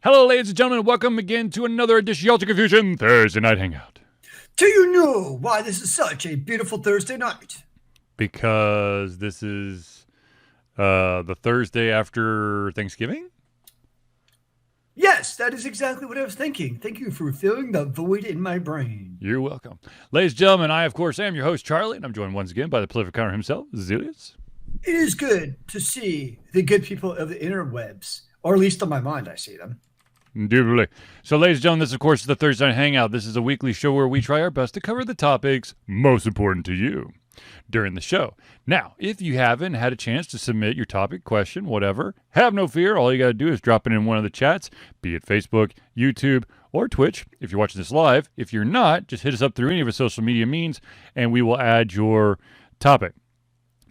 Hello, ladies and gentlemen. Welcome again to another edition of Ultra Confusion Thursday Night Hangout. Do you know why this is such a beautiful Thursday night? Because this is the Thursday after Thanksgiving? Yes, that is exactly what I was thinking. Thank you for filling the void in my brain. You're welcome. Ladies and gentlemen, I, of course, am your host, Charlie, and I'm joined once again by the prolific counter himself, Zealeus. It is good to see the good people of the interwebs, or at least on my mind, I see them. Indubitably. So, ladies and gentlemen, this, of course, is the Thursday Night Hangout. This is a weekly show where we try our best to cover the topics most important to you during the show. Now, if you haven't had a chance to submit your topic, question, whatever, have no fear. All you got to do is drop it in one of the chats, be it Facebook, YouTube, or Twitch, if you're watching this live. If you're not, just hit us up through any of our social media means, and we will add your topic.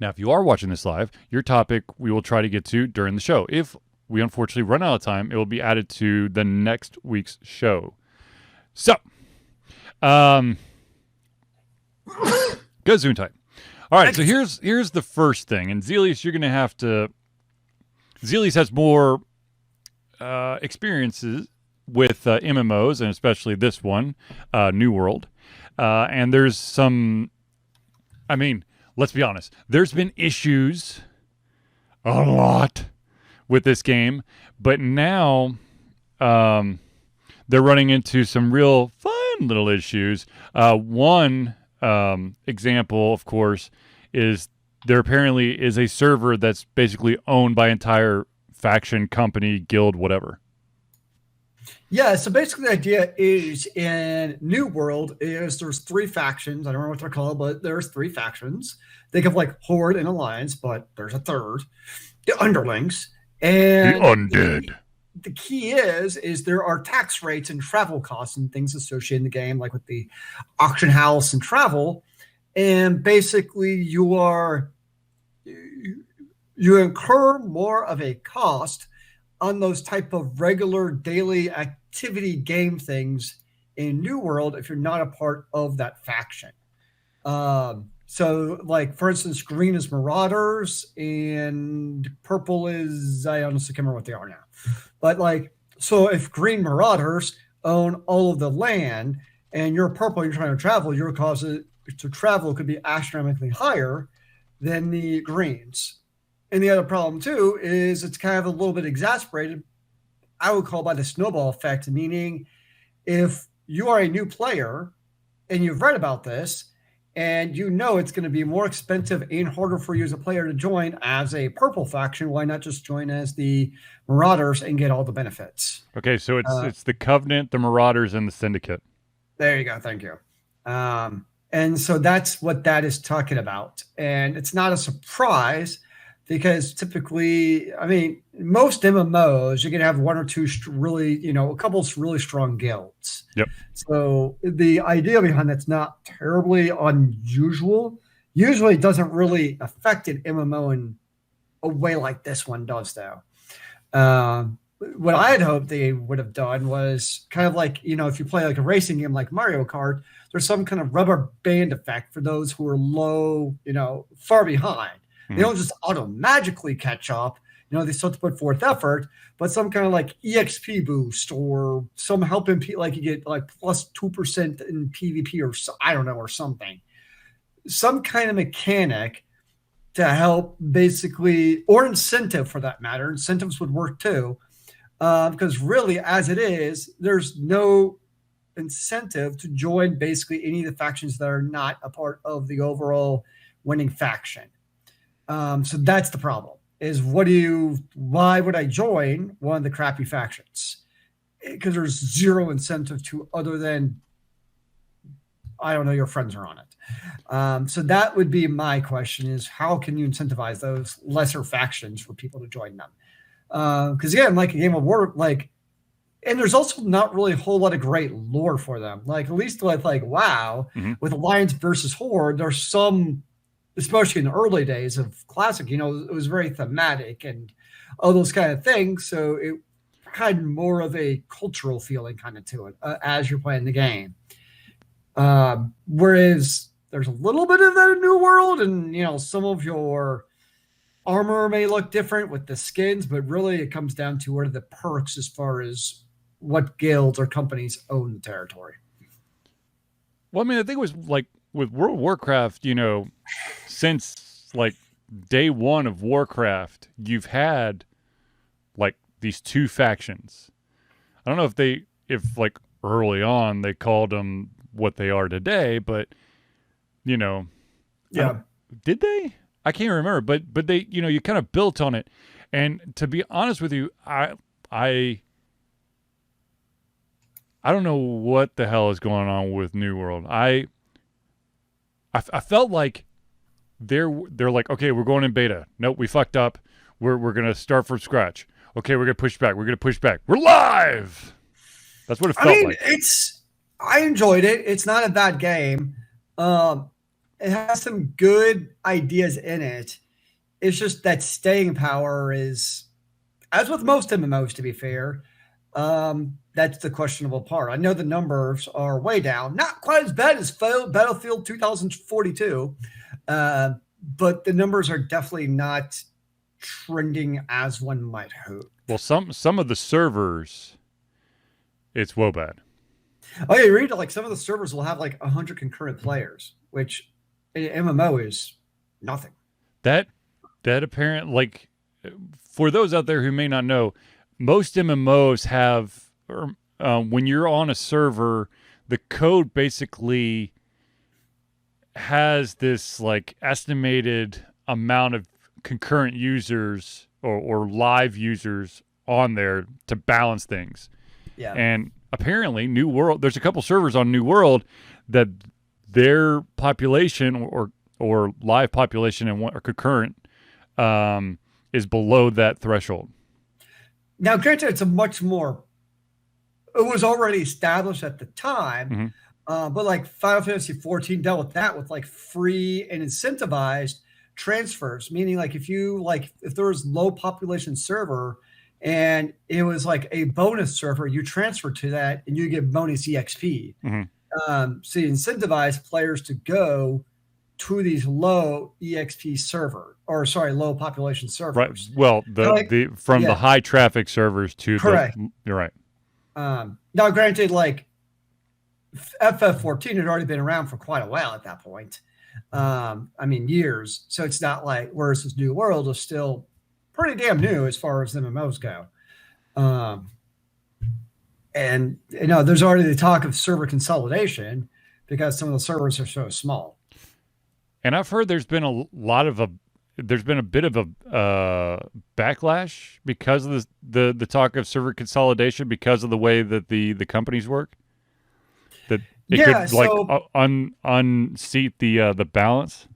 Now, if you are watching this live, your topic we will try to get to during the show. If we unfortunately run out of time, it will be added to the next week's show. So, good Zoom type. All right, so here's the first thing, and Zealeus, you're going to have to. Zealeus has more experiences with MMOs, and especially this one, New World, and there's some. I mean, let's be honest. There's been issues, a lot, with this game, but now they're running into some real fun little issues. One example, of course, is there apparently is a server that's basically owned by entire faction, company, guild, whatever. Yeah, so basically the idea is in New World is there's three factions. I don't know what they're called, but there's three factions. Think of like Horde and Alliance, but there's a third, the Underlings. And the undead. The key is there are tax rates and travel costs and things associated in the game, like with the auction house and travel. And basically you incur more of a cost on those type of regular daily activity game things in New World if you're not a part of that faction. So, like, for instance, green is Marauders and purple is, I honestly can't remember what they are now. But, like, so if green Marauders own all of the land and you're purple, you're trying to travel, your cost to travel could be astronomically higher than the greens. And the other problem, too, is it's kind of a little bit exasperated, I would call by the snowball effect, meaning if you are a new player and you've read about this, and you know it's going to be more expensive and harder for you as a player to join as a purple faction, why not just join as the Marauders and get all the benefits? Okay, so it's the Covenant, the Marauders, and the Syndicate. There you go. Thank you. And so that's what that is talking about. And it's not a surprise because typically, I mean, most MMOs, you're going to have one or two really, a couple of really strong guilds. Yep. So the idea behind that's not terribly unusual. Usually it doesn't really affect an MMO in a way like this one does, though. What I had hoped they would have done was kind of like, if you play like a racing game like Mario Kart, there's some kind of rubber band effect for those who are low, far behind. They don't just auto-magically catch up. They still have to put forth effort, but some kind of like EXP boost or some help in like you get like plus 2% in PvP or I don't know, or something. Some kind of mechanic to help basically, or incentive for that matter. Incentives would work too. Because really, as it is, there's no incentive to join basically any of the factions that are not a part of the overall winning faction. So that's the problem is why would I join one of the crappy factions? Because there's zero incentive to other than, I don't know, your friends are on it. So that would be my question is how can you incentivize those lesser factions for people to join them? Because again, like a game of war, and there's also not really a whole lot of great lore for them. Like at least with like WoW, with Alliance versus Horde, there's some, especially in the early days of Classic, it was very thematic and all those kind of things. So it had more of a cultural feeling kind of to it as you're playing the game. Whereas there's a little bit of that in New World and, some of your armor may look different with the skins, but really it comes down to what are the perks as far as what guilds or companies own the territory. Well, I mean, I think it was like with World of Warcraft, since like day one of Warcraft, you've had like these two factions. I don't know if like early on they called them what they are today, but Yeah. Did they? I can't remember, but they, you kind of built on it. And to be honest with you, I don't know what the hell is going on with New World. I felt like they're like, okay, we're going in beta. Nope, we fucked up. We're gonna start from scratch. Okay, we're gonna push back. We're live. That's what it felt like. I enjoyed it. It's not a bad game. It has some good ideas in it. It's just that staying power is, as with most MMOs, to be fair, that's the questionable part. I know the numbers are way down, not quite as bad as Battlefield 2042, but the numbers are definitely not trending as one might hope. Well, some of the servers, it's woe bad. Oh yeah, you read like some of the servers will have like 100 concurrent players, which in MMO is nothing. That apparent, like, for those out there who may not know, most MMOs have, when you're on a server, the code basically has this like estimated amount of concurrent users or live users on there to balance things. Yeah. And apparently New World, there's a couple servers on New World that their population or live population or concurrent is below that threshold. Now, granted, it's a much more, it was already established at the time, but like Final Fantasy 14 dealt with that with like free and incentivized transfers, meaning like if there was low population server and it was like a bonus server, you transfer to that and you get bonus EXP. So you incentivize players to go to these low EXP low population servers. Right. Well, the high traffic servers to correct. You're right. Now, granted, like FF14 had already been around for quite a while at that point. I mean, years. So it's not like, whereas this New World is still pretty damn new as far as MMOs go. And there's already the talk of server consolidation because some of the servers are so small. And I've heard there's been a bit of a backlash because of the talk of server consolidation because of the way that the companies work. That it could unseat the balance.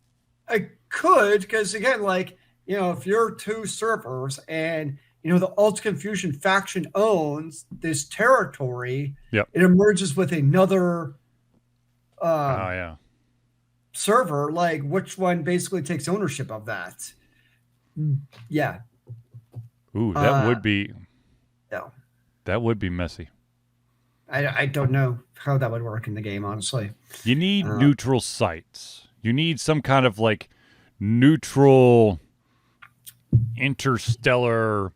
It could, because again, like if you're two servers and the Alt Confusion faction owns this territory, it emerges with another server, like which one basically takes ownership of that? Yeah. Ooh, that would be messy. I don't know how that would work in the game, honestly. You need neutral sites. You need some kind of like neutral interstellar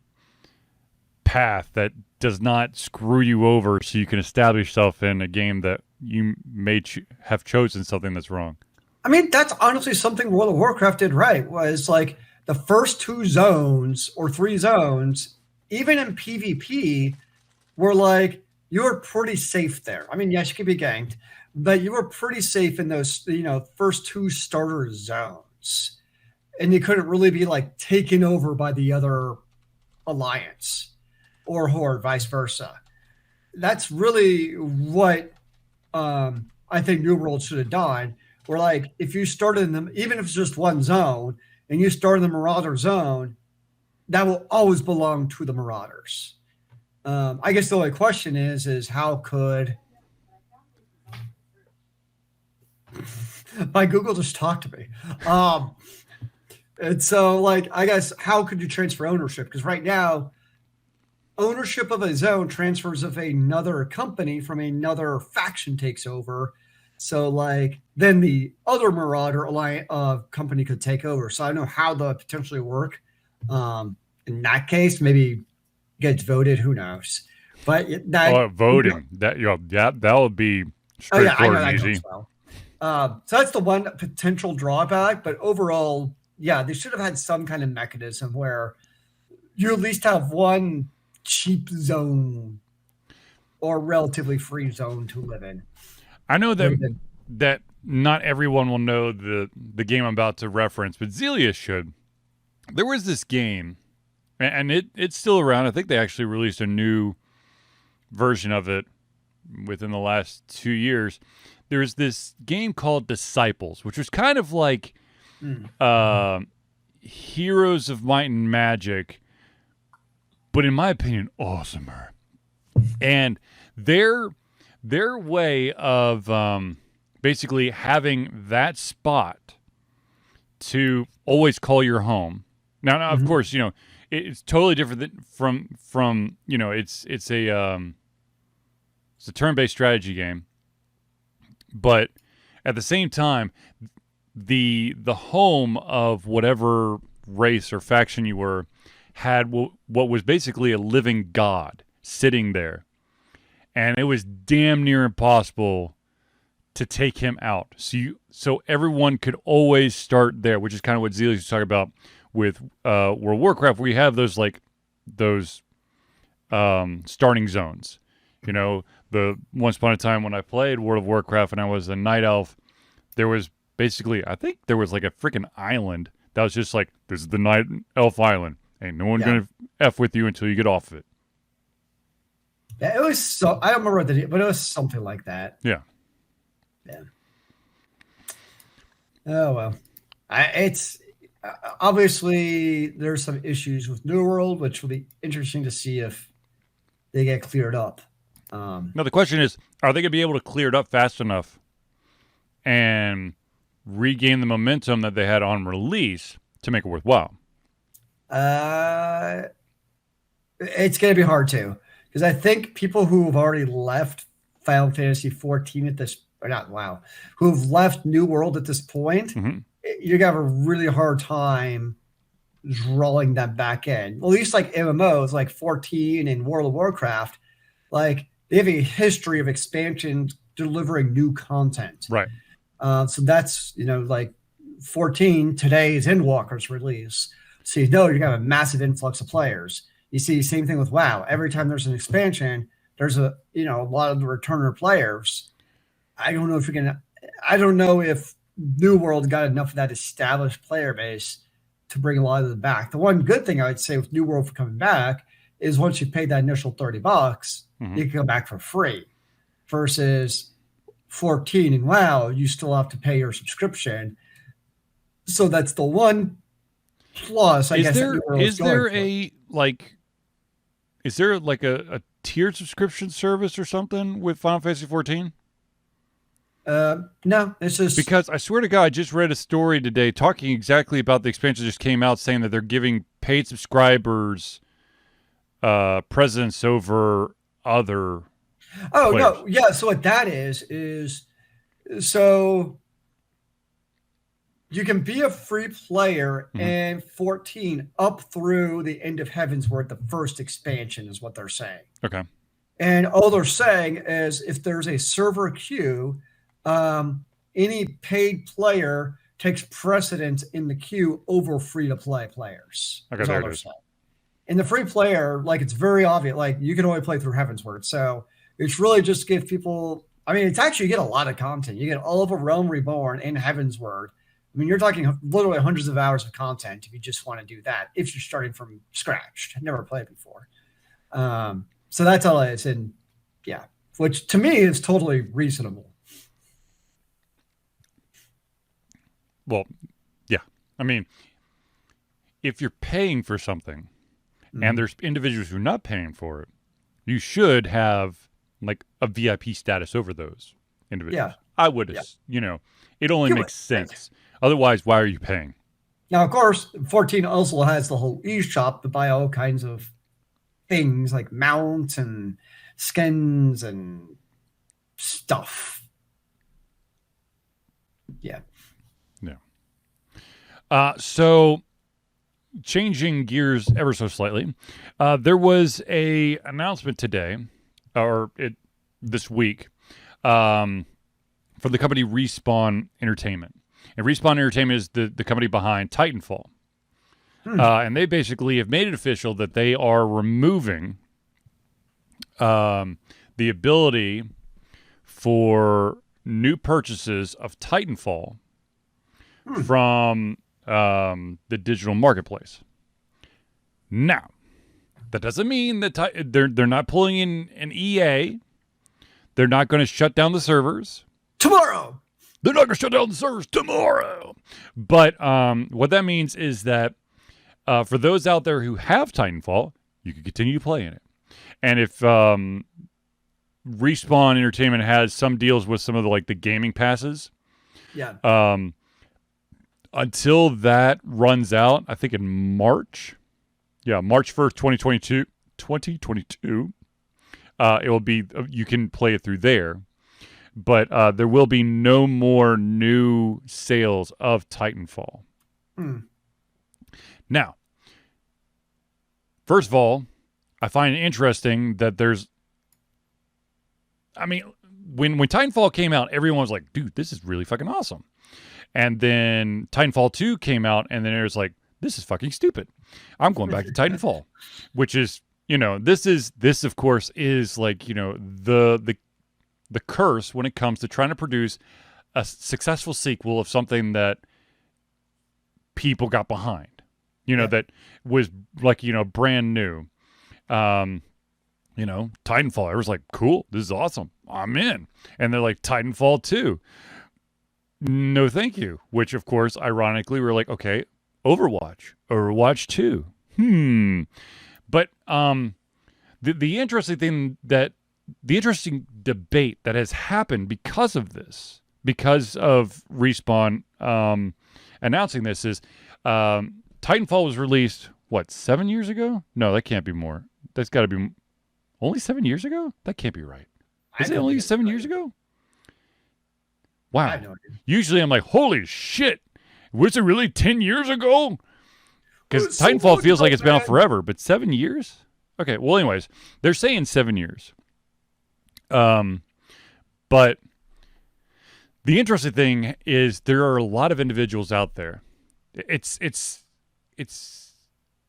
path that does not screw you over so you can establish yourself in a game that you may have chosen something that's wrong. I mean, that's honestly something World of Warcraft did right, was like the first 2 zones or 3 zones, even in PvP, were like, you were pretty safe there. I mean, yes, you could be ganked, but you were pretty safe in those, first 2 starter zones. And you couldn't really be like taken over by the other alliance or horde, vice versa. That's really what I think New World should have done. Where like if you started in them, even if it's just one zone, and you start in the Marauder zone, that will always belong to the Marauders. I guess the only question is how could my Google just talk to me? And so like I guess how could you transfer ownership? Because right now, ownership of a zone transfers if another company from another faction takes over. So like then the other Marauder alliance company could take over. So I don't know how that would potentially work. In that case, maybe gets voted. Who knows? But Voting that would be oh yeah, I know straightforward and that easy. goes well. So that's the one potential drawback. But overall, yeah, they should have had some kind of mechanism where you at least have one cheap zone or relatively free zone to live in. I know that not everyone will know the game I'm about to reference, but Zealeus should. There was this game, and it's still around. I think they actually released a new version of it within the last 2 years. There's this game called Disciples, which was kind of like Heroes of Might and Magic, but in my opinion, awesomer. And their way of basically having that spot to always call your home. Now of course, it's totally different from it's a turn-based strategy game, but at the same time, the home of whatever race or faction you were had what was basically a living god sitting there, and it was damn near impossible to take him out. So everyone could always start there, which is kind of what Zealeus was talking about with World of Warcraft. We have those starting zones. The once upon a time when I played World of Warcraft and I was a night elf, there was basically, I think there was like a freaking island that was just like, this is the night elf island. Ain't no one gonna F with you until you get off of it. Yeah, it was so, I don't remember what but it was something like that. Yeah. Yeah. Oh well, it's obviously there's some issues with New World, which will be interesting to see if they get cleared up. Now the question is, are they going to be able to clear it up fast enough and regain the momentum that they had on release to make it worthwhile? It's going to be hard to, because I think people who have already left Final Fantasy 14 at this, or not, wow, who've left New World at this point, you're going to have a really hard time drawing them back in. At least like MMOs like 14 and World of Warcraft, like they have a history of expansion delivering new content. Right. So that's, like 14, today's Endwalker's release. So you're going to have a massive influx of players. You see the same thing with WoW. Every time there's an expansion, there's a lot of the returner players. I don't know if New World got enough of that established player base to bring a lot of them back. The one good thing I would say with New World for coming back is once you pay that initial $30, you can come back for free. Versus 14 and WoW, you still have to pay your subscription. So that's the one plus, I guess. Is there a tiered subscription service or something with Final Fantasy 14? No, it's just because I swear to God, I just read a story today talking exactly about the expansion that just came out, saying that they're giving paid subscribers precedence over other. Oh players. No, yeah. So what that is so you can be a free player in 14 up through the end of Heavensward, the first expansion, is what they're saying. Okay. And all they're saying is if there's a server queue, any paid player takes precedence in the queue over free-to-play players. Okay, there it is. And the free player, like, it's very obvious. Like, you can only play through Heavensward. So it's really just give people... I mean, it's actually, you get a lot of content. You get all of a Realm Reborn in Heavensward. I mean, you're talking literally hundreds of hours of content if you just want to do that, if you're starting from scratch. I've never played before. So that's all it is. And, yeah, which to me is totally reasonable. Well, yeah. I mean, if you're paying for something and there's individuals who are not paying for it, you should have like a VIP status over those individuals. Yeah. I would, it only makes sense. Otherwise, why are you paying? Now, of course, 14 also has the whole eShop to buy all kinds of things like mounts and skins and stuff. Yeah. So changing gears ever so slightly, there was a announcement today, this week, for the company Respawn Entertainment. And Respawn Entertainment is the company behind Titanfall. And they basically have made it official that they are removing the ability for new purchases of Titanfall from the digital marketplace. Now, that doesn't mean that they're not pulling in an EA. They're not going to shut down the servers tomorrow. They're not going to shut down the servers tomorrow. But what that means is that for those out there who have Titanfall, you can continue playing it. And if Respawn Entertainment has some deals with some of the gaming passes, until that runs out, I think in March. Yeah, March 1st, 2022, it will be, you can play it through there. But there will be no more new sales of Titanfall. Now, first of all, I find it interesting that when Titanfall came out, everyone was like, dude, this is really fucking awesome. And then Titanfall 2 came out, and then it was like, this is fucking stupid. I'm going back to Titanfall, which is, this of course is the curse when it comes to trying to produce a successful sequel of something that people got behind, that was brand new. Titanfall, I was like, cool, this is awesome, I'm in. And they're like, Titanfall 2, no thank you. Which of course, ironically, we're like, okay, Overwatch 2. But the interesting thing the interesting debate that has happened because of this, because of Respawn announcing this, is Titanfall was released, 7 years ago? No, that can't be more. That's got to be only 7 years ago? That can't be right. Is it only 7 years ago? Wow. I know. Usually I'm like, holy shit. Was it really 10 years ago? Because Titanfall feels like it's been out forever, but 7 years? Okay, well, anyways, they're saying 7 years. But the interesting thing is there are a lot of individuals out there. It's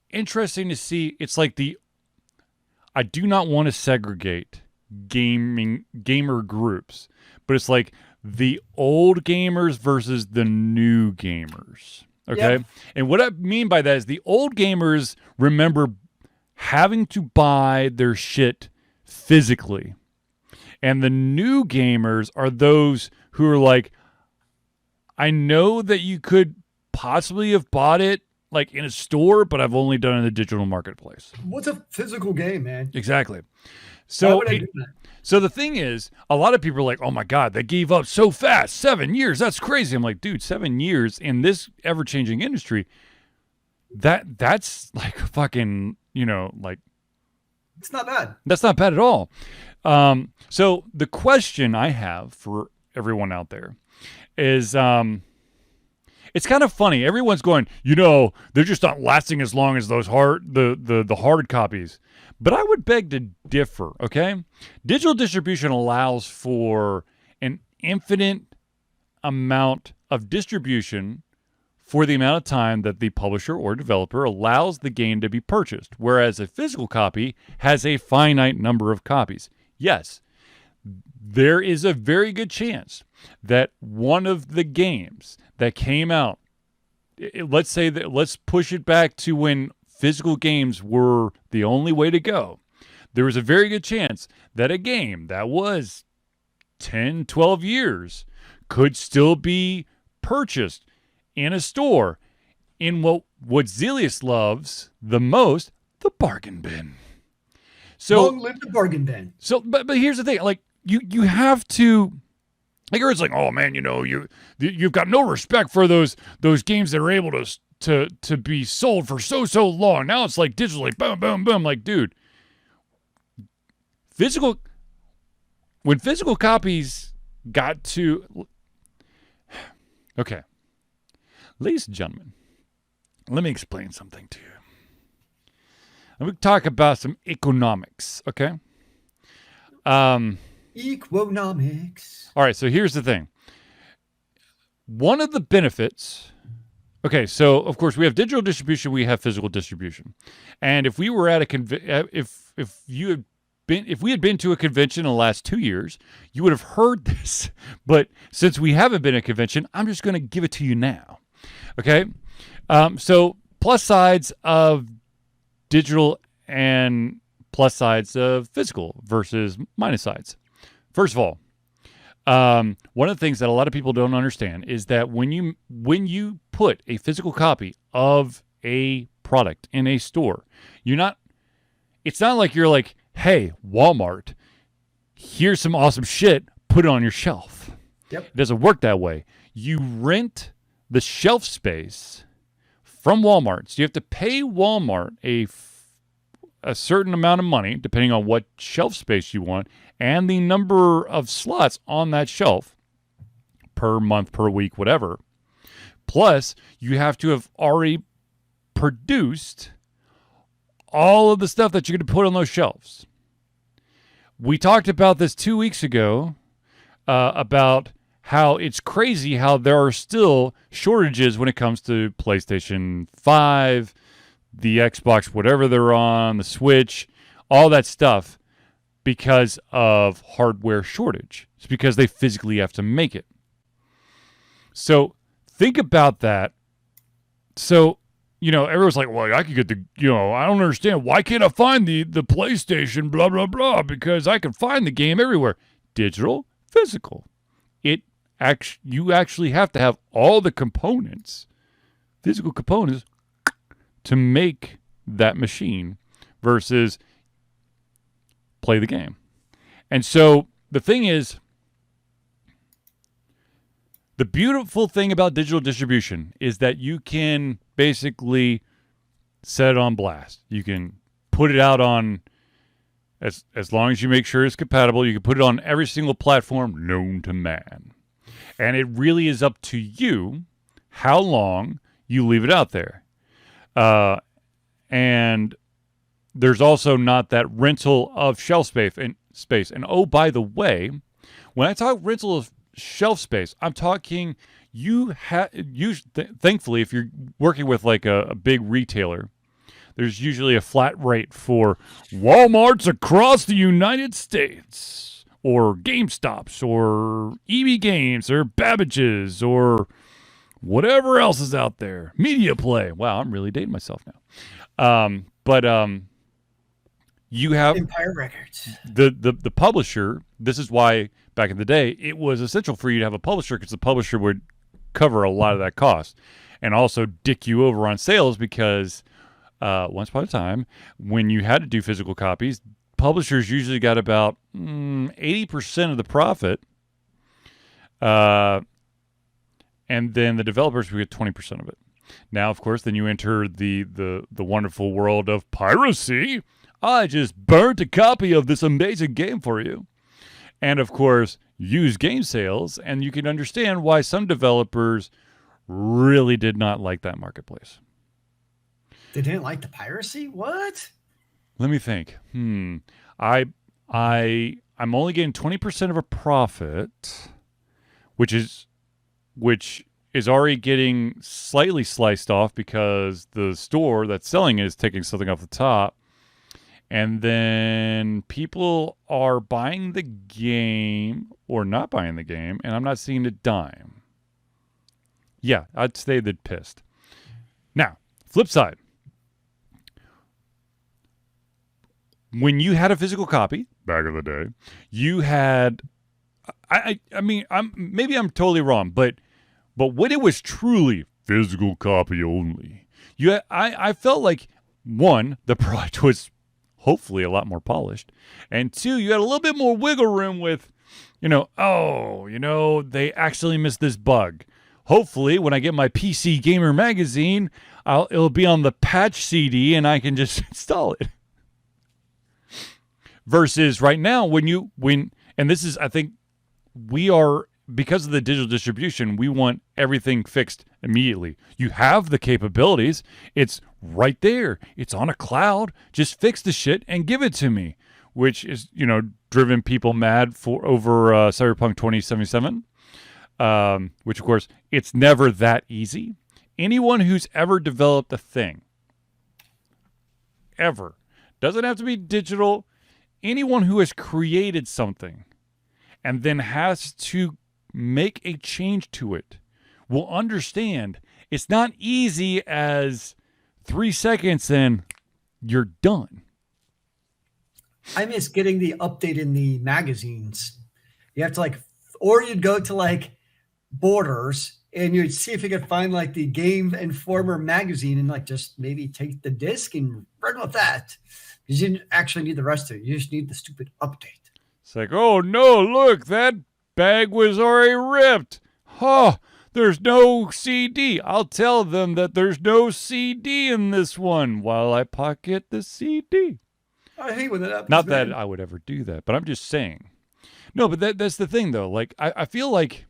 interesting to see. It's like I do not want to segregate gamer groups, but it's like the old gamers versus the new gamers. Okay. Yep. And what I mean by that is the old gamers remember having to buy their shit physically. And the new gamers are those who are like, I know that you could possibly have bought it in a store, but I've only done it in the digital marketplace. What's a physical game, man? Exactly. So, so the thing is, a lot of people are like, oh my God, they gave up so fast. 7 years. That's crazy. I'm like, dude, 7 years in this ever-changing industry, that's fucking, it's not bad. That's not bad at all. So the question I have for everyone out there is, it's kind of funny. Everyone's going, they're just not lasting as long as those the hard copies. But I would beg to differ, okay? Digital distribution allows for an infinite amount of distribution for the amount of time that the publisher or developer allows the game to be purchased, whereas a physical copy has a finite number of copies. Yes, there is a very good chance that one of the games that came out, let's push it back to when physical games were the only way to go. There was a very good chance that a game that was 10, 12 years could still be purchased in a store in what Zealeus loves the most, the bargain bin. So long live the bargain bin. So, but here's the thing, you have to. It's like, oh man, you've got no respect for those games that are able to be sold for so long. Now it's like digitally, boom, boom, boom. Like, dude, when physical copies got to, okay, ladies and gentlemen, Let me explain something to you. Let me talk about some economics, okay? Economics. All right, so here's the thing. One of the benefits... Okay, so of course we have digital distribution, we have physical distribution. And if we were at a if we had been to a convention in the last 2 years, you would have heard this. But since we haven't been at a convention, I'm just going to give it to you now. Okay? So plus sides of digital and plus sides of physical versus minus sides. First of all, one of the things that a lot of people don't understand is that when you put a physical copy of a product in a store, it's not like you're like, hey, Walmart, here's some awesome shit, put it on your shelf. Yep. It doesn't work that way. You rent the shelf space from Walmart. So you have to pay Walmart a certain amount of money, depending on what shelf space you want, and the number of slots on that shelf per month, per week, whatever. Plus, you have to have already produced all of the stuff that you're going to put on those shelves. We talked about this 2 weeks ago about how it's crazy how there are still shortages when it comes to PlayStation 5, the Xbox, whatever they're on, the Switch, all that stuff because of hardware shortage. It's because they physically have to make it. So think about that. So, everyone's like, well, I could get I don't understand. Why can't I find the PlayStation, blah, blah, blah, because I can find the game everywhere. Digital, physical. You actually have to have all the components, physical components, to make that machine versus play the game. And so the thing is, the beautiful thing about digital distribution is that you can basically set it on blast. You can put it out on, as long as you make sure it's compatible, you can put it on every single platform known to man. And it really is up to you how long you leave it out there. And there's also not that rental of shelf space. And oh, by the way, when I talk rental of shelf space, I'm talking thankfully, if you're working with like a big retailer, there's usually a flat rate for Walmarts across the United States, or GameStops, or EB Games, or Babbage's, or whatever else is out there. Media Play. Wow, I'm really dating myself now. But you have Empire Records. The publisher. This is why back in the day it was essential for you to have a publisher, because the publisher would cover a lot of that cost, and also dick you over on sales, because once upon a time when you had to do physical copies, publishers usually got about 80% of the profit, and then the developers would get 20% of it. Now, of course, then you enter the wonderful world of piracy. I just burnt a copy of this amazing game for you. And, of course, use game sales, and you can understand why some developers really did not like that marketplace. They didn't like the piracy? What? Let me think. I'm only getting 20% of a profit, which is already getting slightly sliced off because the store that's selling it is taking something off the top. And then people are buying the game or not buying the game, and I'm not seeing a dime. Yeah, I'd say they're pissed. Now, flip side. When you had a physical copy back in the day, you had, I'm totally wrong, but when it was truly physical copy only, I felt like, one, the product was hopefully a lot more polished, and two, you had a little bit more wiggle room with, they actually missed this bug. Hopefully, when I get my PC Gamer magazine, it'll be on the patch CD and I can just install it. Versus right now, and this is, I think, we are, because of the digital distribution, we want everything fixed immediately. You have the capabilities. It's right there. It's on a cloud. Just fix the shit and give it to me, which is, driven people mad over Cyberpunk 2077, which, of course, it's never that easy. Anyone who's ever developed a thing, ever, doesn't have to be digital. Anyone who has created something and then has to make a change to it will understand it's not easy as 3 seconds and you're done. I miss getting the update in the magazines. You have to or you'd go to Borders and you'd see if you could find the Game Informer magazine and just maybe take the disc and run with that. Because you didn't actually need the rest of it. You just need the stupid update. It's oh no, look, that bag was already ripped. There's no CD. I'll tell them that there's no CD in this one while I pocket the CD. I hate when that happens. Not that I would ever do that, but I'm just saying. No, but that's the thing, though. I feel like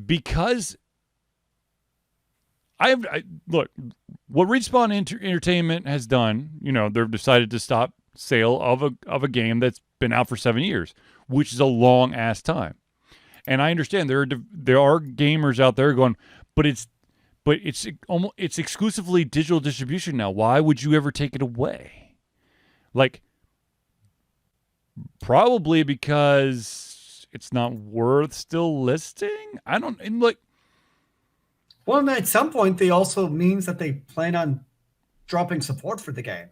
because look, what Respawn Entertainment has done, they've decided to stop sale of a game that's been out for 7 years, which is a long ass time. And I understand there are gamers out there going, but it's exclusively digital distribution now. Why would you ever take it away? Probably because it's not worth still listing. I don't Well, at some point, they also means that they plan on dropping support for the game.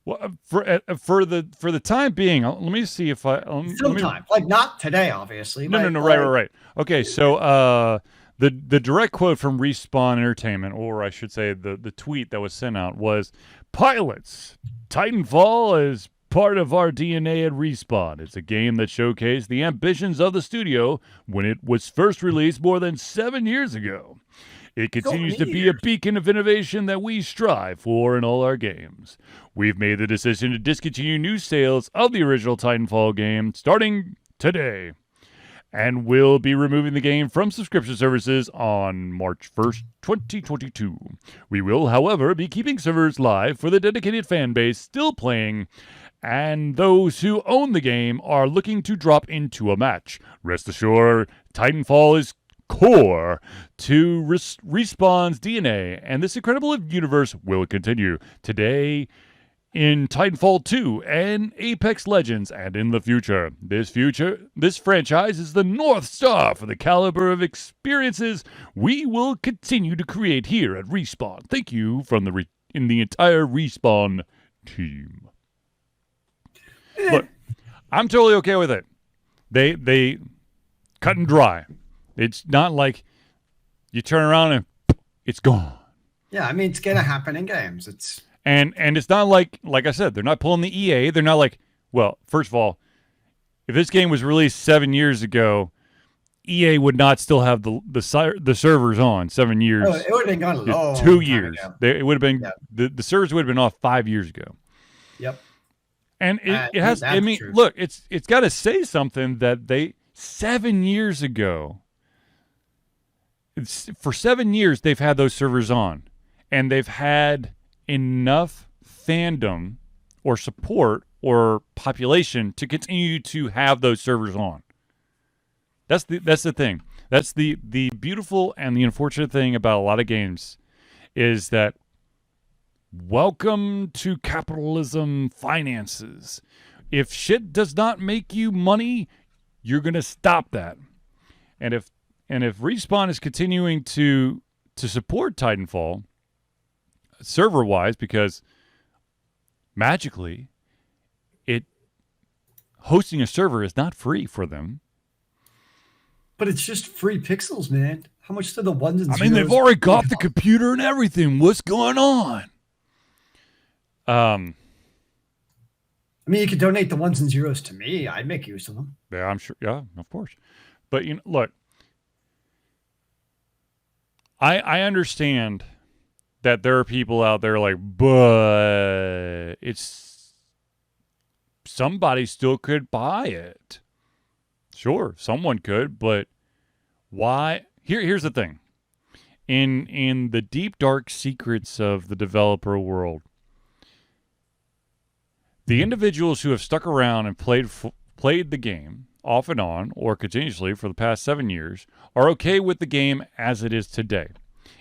Well, for the time being, let me see if I sometime not today, obviously. No, right. Okay, so the direct quote from Respawn Entertainment, or I should say the tweet that was sent out was, "Pilots, Titanfall is part of our DNA at Respawn. It's a game that showcased the ambitions of the studio when it was first released more than 7 years ago. It continues to be a beacon of innovation that we strive for in all our games. We've made the decision to discontinue new sales of the original Titanfall game starting today, and will be removing the game from subscription services on March 1st, 2022. We will, however, be keeping servers live for the dedicated fan base still playing, and those who own the game are looking to drop into a match. Rest assured, Titanfall is core to Respawn's DNA, and this incredible universe will continue today in Titanfall 2 and Apex Legends, and in the future. This franchise is the North Star for the caliber of experiences we will continue to create here at Respawn. Thank you from the entire Respawn team." Look, I'm totally okay with it. They cut and dry. It's not like you turn around and it's gone. Yeah, I mean, it's going to happen in games. And it's not like I said, they're not pulling the EA. They're not like, well, first of all, if this game was released 7 years ago, EA would not still have the servers on 7 years. Oh, it would have been gone a long 2 years. It would have been, yeah. the servers would have been off 5 years ago. Yep. And it has, I mean, true. Look, it's got to say something that 7 years ago, for 7 years, they've had those servers on, and they've had enough fandom or support or population to continue to have those servers on. That's the thing. That's the beautiful and the unfortunate thing about a lot of games is that welcome to capitalism finances. If shit does not make you money, you're going to stop that. And if Respawn is continuing to support Titanfall server-wise, because magically hosting a server is not free for them. But it's just free pixels, man. How much do the ones and zeros? I mean, they've already got the computer and everything. What's going on? I mean, you could donate the ones and zeros to me. I'd make use of them. Yeah, I'm sure. Yeah, of course. But look, I understand that there are people out there like, but somebody still could buy it. Sure, someone could, but Why? Here's the thing. In the deep dark secrets of the developer world, the individuals who have stuck around and played the game off and on or continuously for the past 7 years are okay with the game as it is today.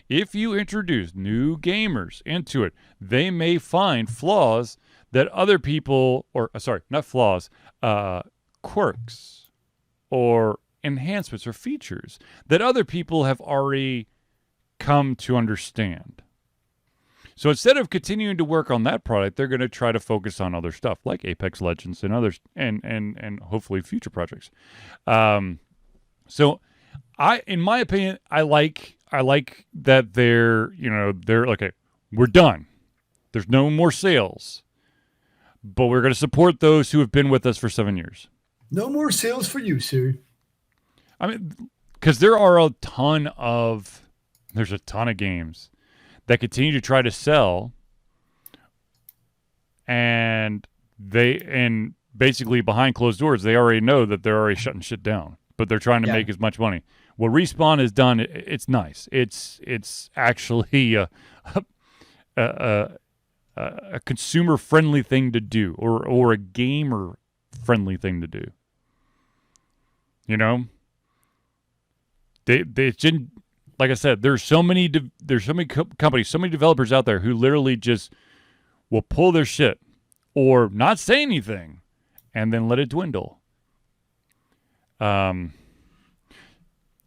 If you introduce new gamers into it, they may find flaws that other people, or sorry, not flaws, quirks or enhancements or features that other people have already come to understand. So instead of continuing to work on that product, they're going to try to focus on other stuff like Apex Legends and others, and hopefully future projects. So, in my opinion, I like that they're okay. We're done. There's no more sales, but we're going to support those who have been with us for 7 years. No more sales for you, sir. I mean, because there's a ton of games that continue to try to sell, and basically behind closed doors, they already know that they're already shutting shit down, but they're trying to make as much money. What Respawn has done, it's nice. It's actually a consumer friendly thing to do, or a gamer friendly thing to do. You know, they didn't. Like I said, there's so many companies, so many developers out there who literally just will pull their shit or not say anything and then let it dwindle.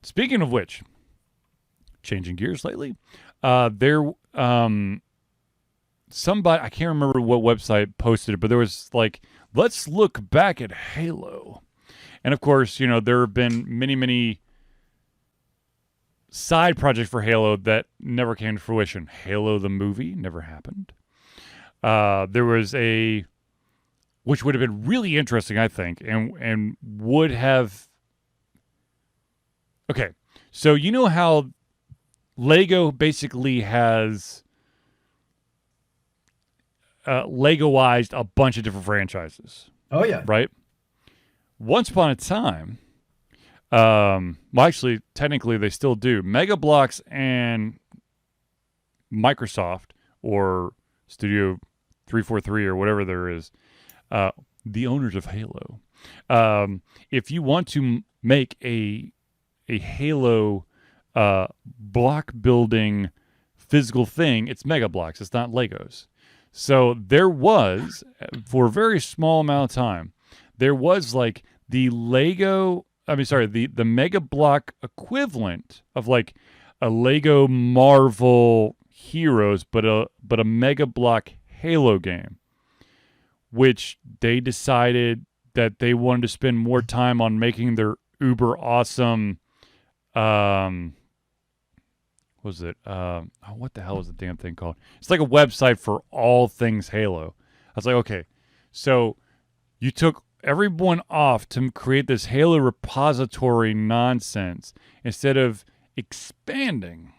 Speaking of which, changing gears slightly, somebody, I can't remember what website posted it, but there was like, let's look back at Halo. And of course, there have been many side projects for Halo that never came to fruition. Halo the movie never happened. There was which would have been really interesting, I think, and would have. Okay, so you know how Lego basically has Legoized a bunch of different franchises. Oh yeah, right. Once upon a time. Well, actually, technically, they still do. Mega Bloks and Microsoft, or Studio 343, or whatever there is, the owners of Halo. If you want to make a Halo block building physical thing, it's Mega Bloks. It's not Legos. So there was, for a very small amount of time, there was like the Mega Block equivalent of like a Lego Marvel Heroes, but a Mega Block Halo game, which they decided that they wanted to spend more time on making their uber awesome, what was it? What the hell was the damn thing called? It's like a website for all things Halo. I was like, okay, so you took everyone off to create this Halo repository nonsense instead of expanding.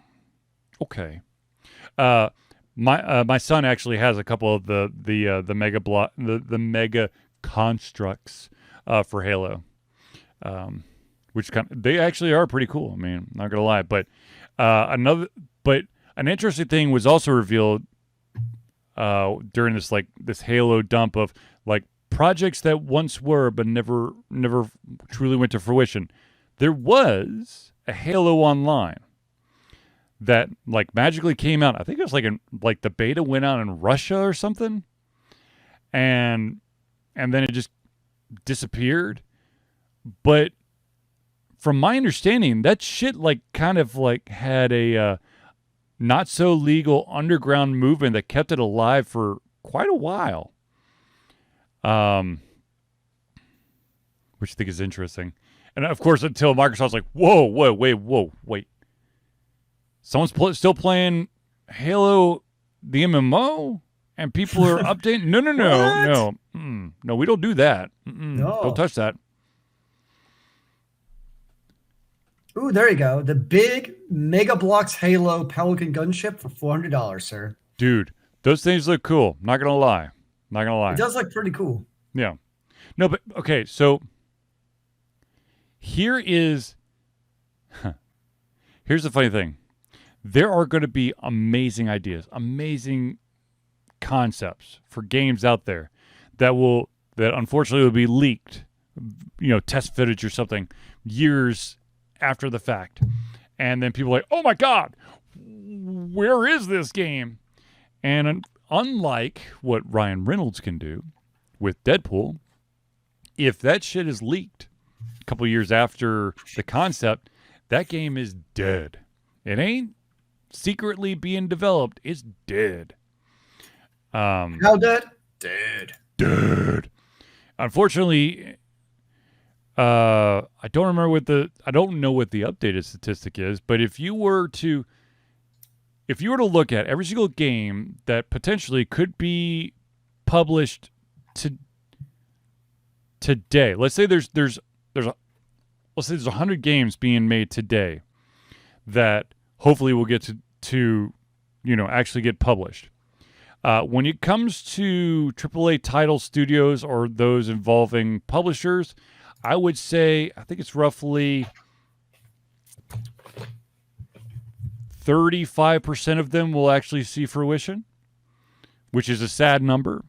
Okay. My son actually has a couple of the mega block, the mega constructs for Halo, which they actually are pretty cool. I mean, not gonna lie, but an interesting thing was also revealed during this Halo dump of like projects that once were but never truly went to fruition. There was a Halo Online that like magically came out. I think it was like the beta went out in Russia or something, and then it just disappeared. But from my understanding, that shit like kind of like had a not so legal underground movement that kept it alive for quite a while. Which I think is interesting. And of course, until Microsoft's like, whoa, wait. Someone's still playing Halo, the MMO, and people are updating? No. No, we don't do that. No. Don't touch that. Ooh, there you go. The big Mega Bloks Halo Pelican gunship for $400, sir. Dude, those things look cool. Not gonna lie. It does look pretty cool. Yeah. No, but okay, so here is Here's the funny thing. There are going to be amazing ideas, amazing concepts for games out there that unfortunately will be leaked, test footage or something years after the fact. And then people are like, oh my God, where is this game? And unlike what Ryan Reynolds can do with Deadpool, if that shit is leaked a couple years after the concept, that game is dead. It ain't secretly being developed. It's dead. How dead? Dead. Unfortunately, I don't know what the updated statistic is, but if you were to look at every single game that potentially could be published today, let's say there's 100 games being made today that hopefully will get to actually get published. When it comes to AAA title studios or those involving publishers, I would say I think it's roughly 35% of them will actually see fruition, which is a sad number.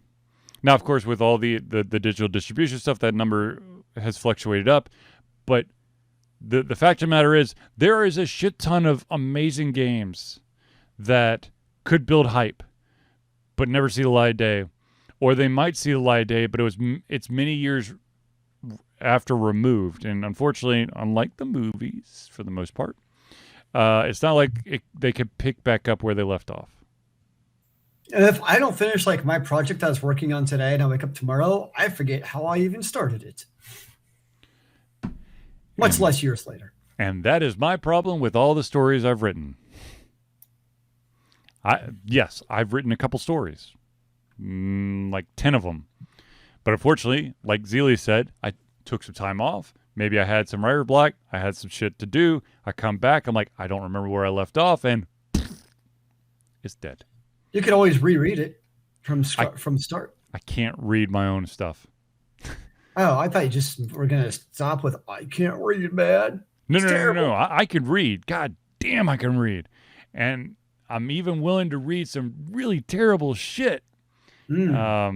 Now, of course, with all the digital distribution stuff, that number has fluctuated up. But the fact of the matter is, there is a shit ton of amazing games that could build hype, but never see the light of day. Or they might see the light of day, but it's many years after removed. And unfortunately, unlike the movies, for the most part, it's not like they could pick back up where they left off. And if I don't finish like my project I was working on today and I wake up tomorrow, I forget how I even started it. Much less years later. And that is my problem with all the stories I've written. I've written a couple stories, like 10 of them. But unfortunately, like Zealeus said, I took some time off. Maybe I had some writer block. I had some shit to do. I come back. I'm like, I don't remember where I left off. And it's dead. You could always reread it from the start. I can't read my own stuff. Oh, I thought you just were going to stop with, I can't read, man. No. I can read. God damn, I can read. And I'm even willing to read some really terrible shit. But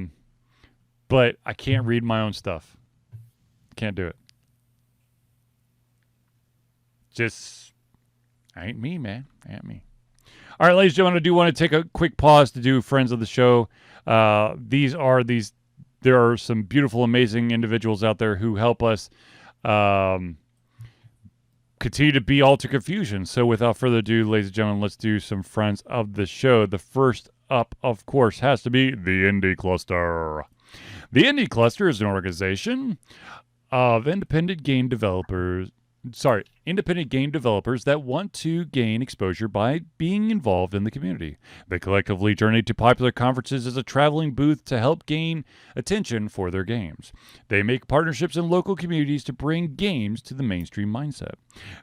I can't read my own stuff. Can't do it. Just ain't me, man. Ain't me. All right, ladies and gentlemen, I do want to take a quick pause to do friends of the show. There are some beautiful, amazing individuals out there who help us continue to be Alter Confusion. So without further ado, ladies and gentlemen, let's do some friends of the show. The first up, of course, has to be the Indie Cluster. The Indie Cluster is an organization of independent game developers that want to gain exposure by being involved in the community. They collectively journey to popular conferences as a traveling booth to help gain attention for their games. They make partnerships in local communities to bring games to the mainstream mindset.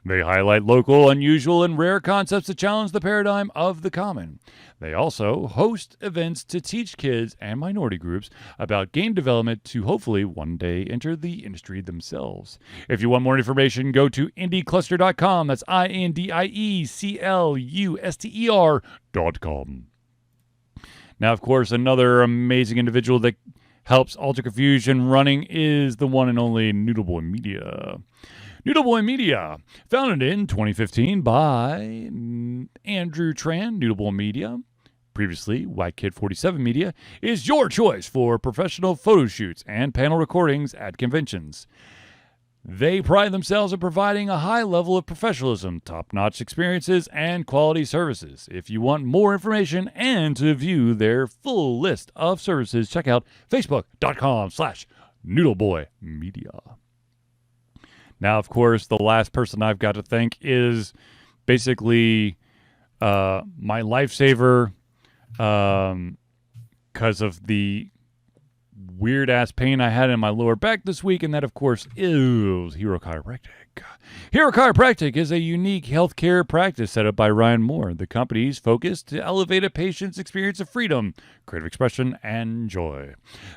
They highlight local, unusual, and rare concepts to challenge the paradigm of the common. They also host events to teach kids and minority groups about game development to hopefully one day enter the industry themselves. If you want more information, go to indiecluster.com. That's INDIECLUSTER.com. Now, of course, another amazing individual that helps Alter Confusion running is the one and only Noodleboy Media. Noodleboy Media, founded in 2015 by Andrew Tran, Noodleboy Media, previously White Kid 47 Media, is your choice for professional photo shoots and panel recordings at conventions. They pride themselves in providing a high level of professionalism, top-notch experiences, and quality services. If you want more information and to view their full list of services, check out facebook.com/noodleboymedia. Now, of course, the last person I've got to thank is basically my lifesaver because of the weird-ass pain I had in my lower back this week, and that, of course, is Hero Chiropractic. Hero Chiropractic is a unique healthcare practice set up by Ryan Moore. The company's focused to elevate a patient's experience of freedom, creative expression, and joy.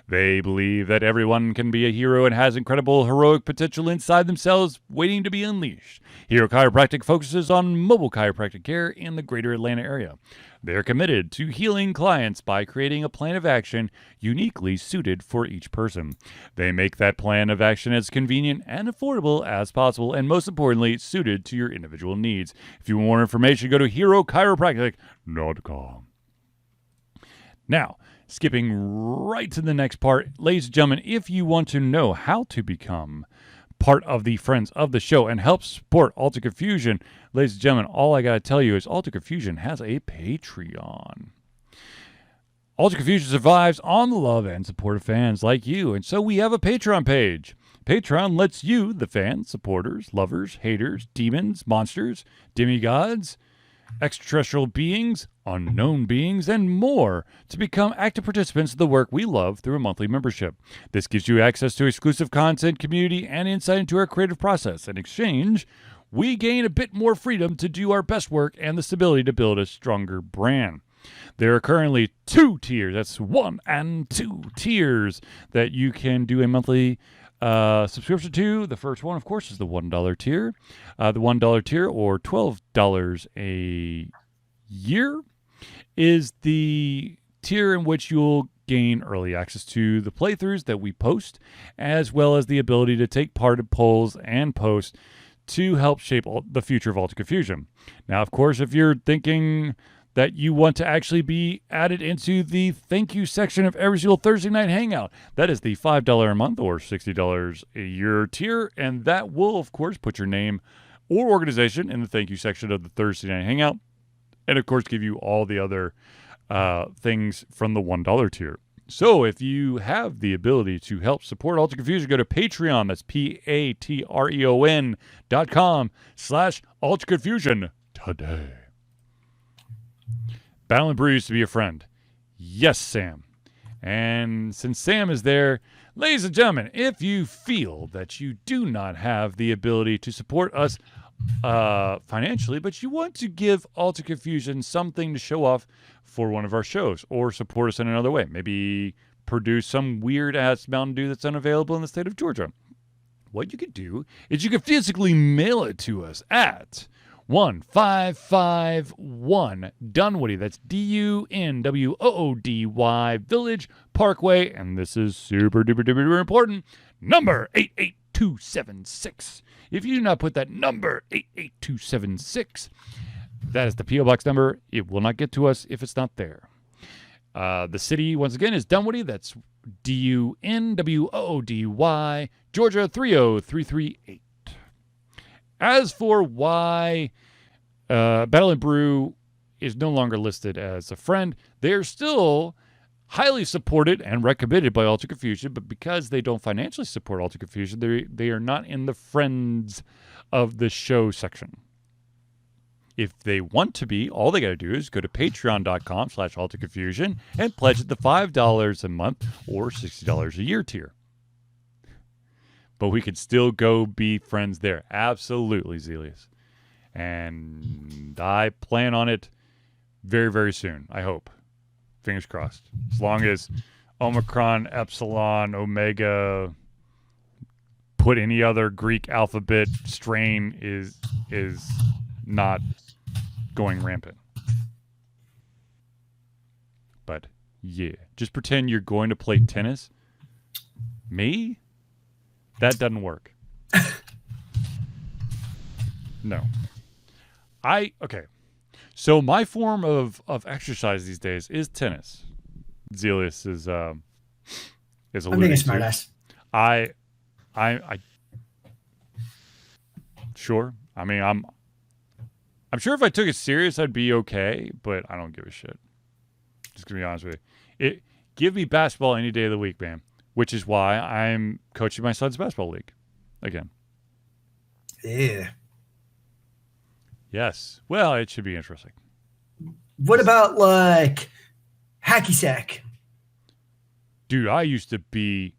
They believe that everyone can be a hero and has incredible heroic potential inside themselves waiting to be unleashed. Hero Chiropractic focuses on mobile chiropractic care in the greater Atlanta area. They are committed to healing clients by creating a plan of action uniquely suited for each person. They make that plan of action as convenient and affordable as possible, and most importantly, suited to your individual needs. If you want more information, go to herochiropractic.com. Now, skipping right to the next part, ladies and gentlemen, if you want to know how to become part of the friends of the show and help support Alter Confusion, ladies and gentlemen, all I got to tell you is Alter Confusion has a Patreon. Alter Confusion survives on the love and support of fans like you, and so we have a Patreon page. Patreon lets you, the fans, supporters, lovers, haters, demons, monsters, demigods, extraterrestrial beings, unknown beings, and more to become active participants of the work we love through a monthly membership. This gives you access to exclusive content, community, and insight into our creative process. In exchange, we gain a bit more freedom to do our best work and the stability to build a stronger brand. There are currently 2 tiers, that's 1 and 2 tiers, that you can do a monthly subscription to. The first one, of course, is the $1 tier. The $1 tier, or $12 a year, is the tier in which you'll gain early access to the playthroughs that we post, as well as the ability to take part in polls and posts to help shape the future of Alter Confusion. Now, of course, if you're thinking that you want to actually be added into the thank you section of every single Thursday night hangout, that is the $5 a month or $60 a year tier, and that will, of course, put your name or organization in the thank you section of the Thursday night hangout, and of course give you all the other things from the $1 tier. So if you have the ability to help support Alter Confusion, go to Patreon. That's patreon.com/Alter Confusion today. Battle and Brew used to be a friend. Yes, Sam. And since Sam is there, ladies and gentlemen, if you feel that you do not have the ability to support us financially, but you want to give Alter Confusion something to show off for one of our shows, or support us in another way, maybe produce some weird-ass Mountain Dew that's unavailable in the state of Georgia, what you could do is you could physically mail it to us at 1551 Dunwoody. That's Dunwoody Village Parkway. And this is super duper duper important. Number 88276. If you do not put that number 88276, that is the P.O. Box number. It will not get to us if it's not there. The city, once again, is Dunwoody. That's Dunwoody, Georgia 30338. As for why Battle and Brew is no longer listed as a friend, they are still highly supported and recommended by Alter Confusion, but because they don't financially support Alter Confusion, they are not in the friends of the show section. If they want to be, all they got to do is go to patreon.com/Alter Confusion and pledge at the $5 a month or $60 a year tier. But we could still go be friends there. Absolutely, Zealeus. And I plan on it very, very soon, I hope. Fingers crossed. As long as Omicron, Epsilon, Omega, put any other Greek alphabet strain is not going rampant. But, yeah. Just pretend you're going to play tennis. Me? That doesn't work. No. Okay. So my form of exercise these days is tennis. Zealeus is alluding I'm being a smartass. I sure. I mean, I'm sure if I took it serious, I'd be okay, but I don't give a shit. Just gonna be honest with you. Give me basketball any day of the week, man. Which is why I'm coaching my son's basketball league again. Yeah. Yes. Well, it should be interesting. What about like hacky sack? Dude, I used to be,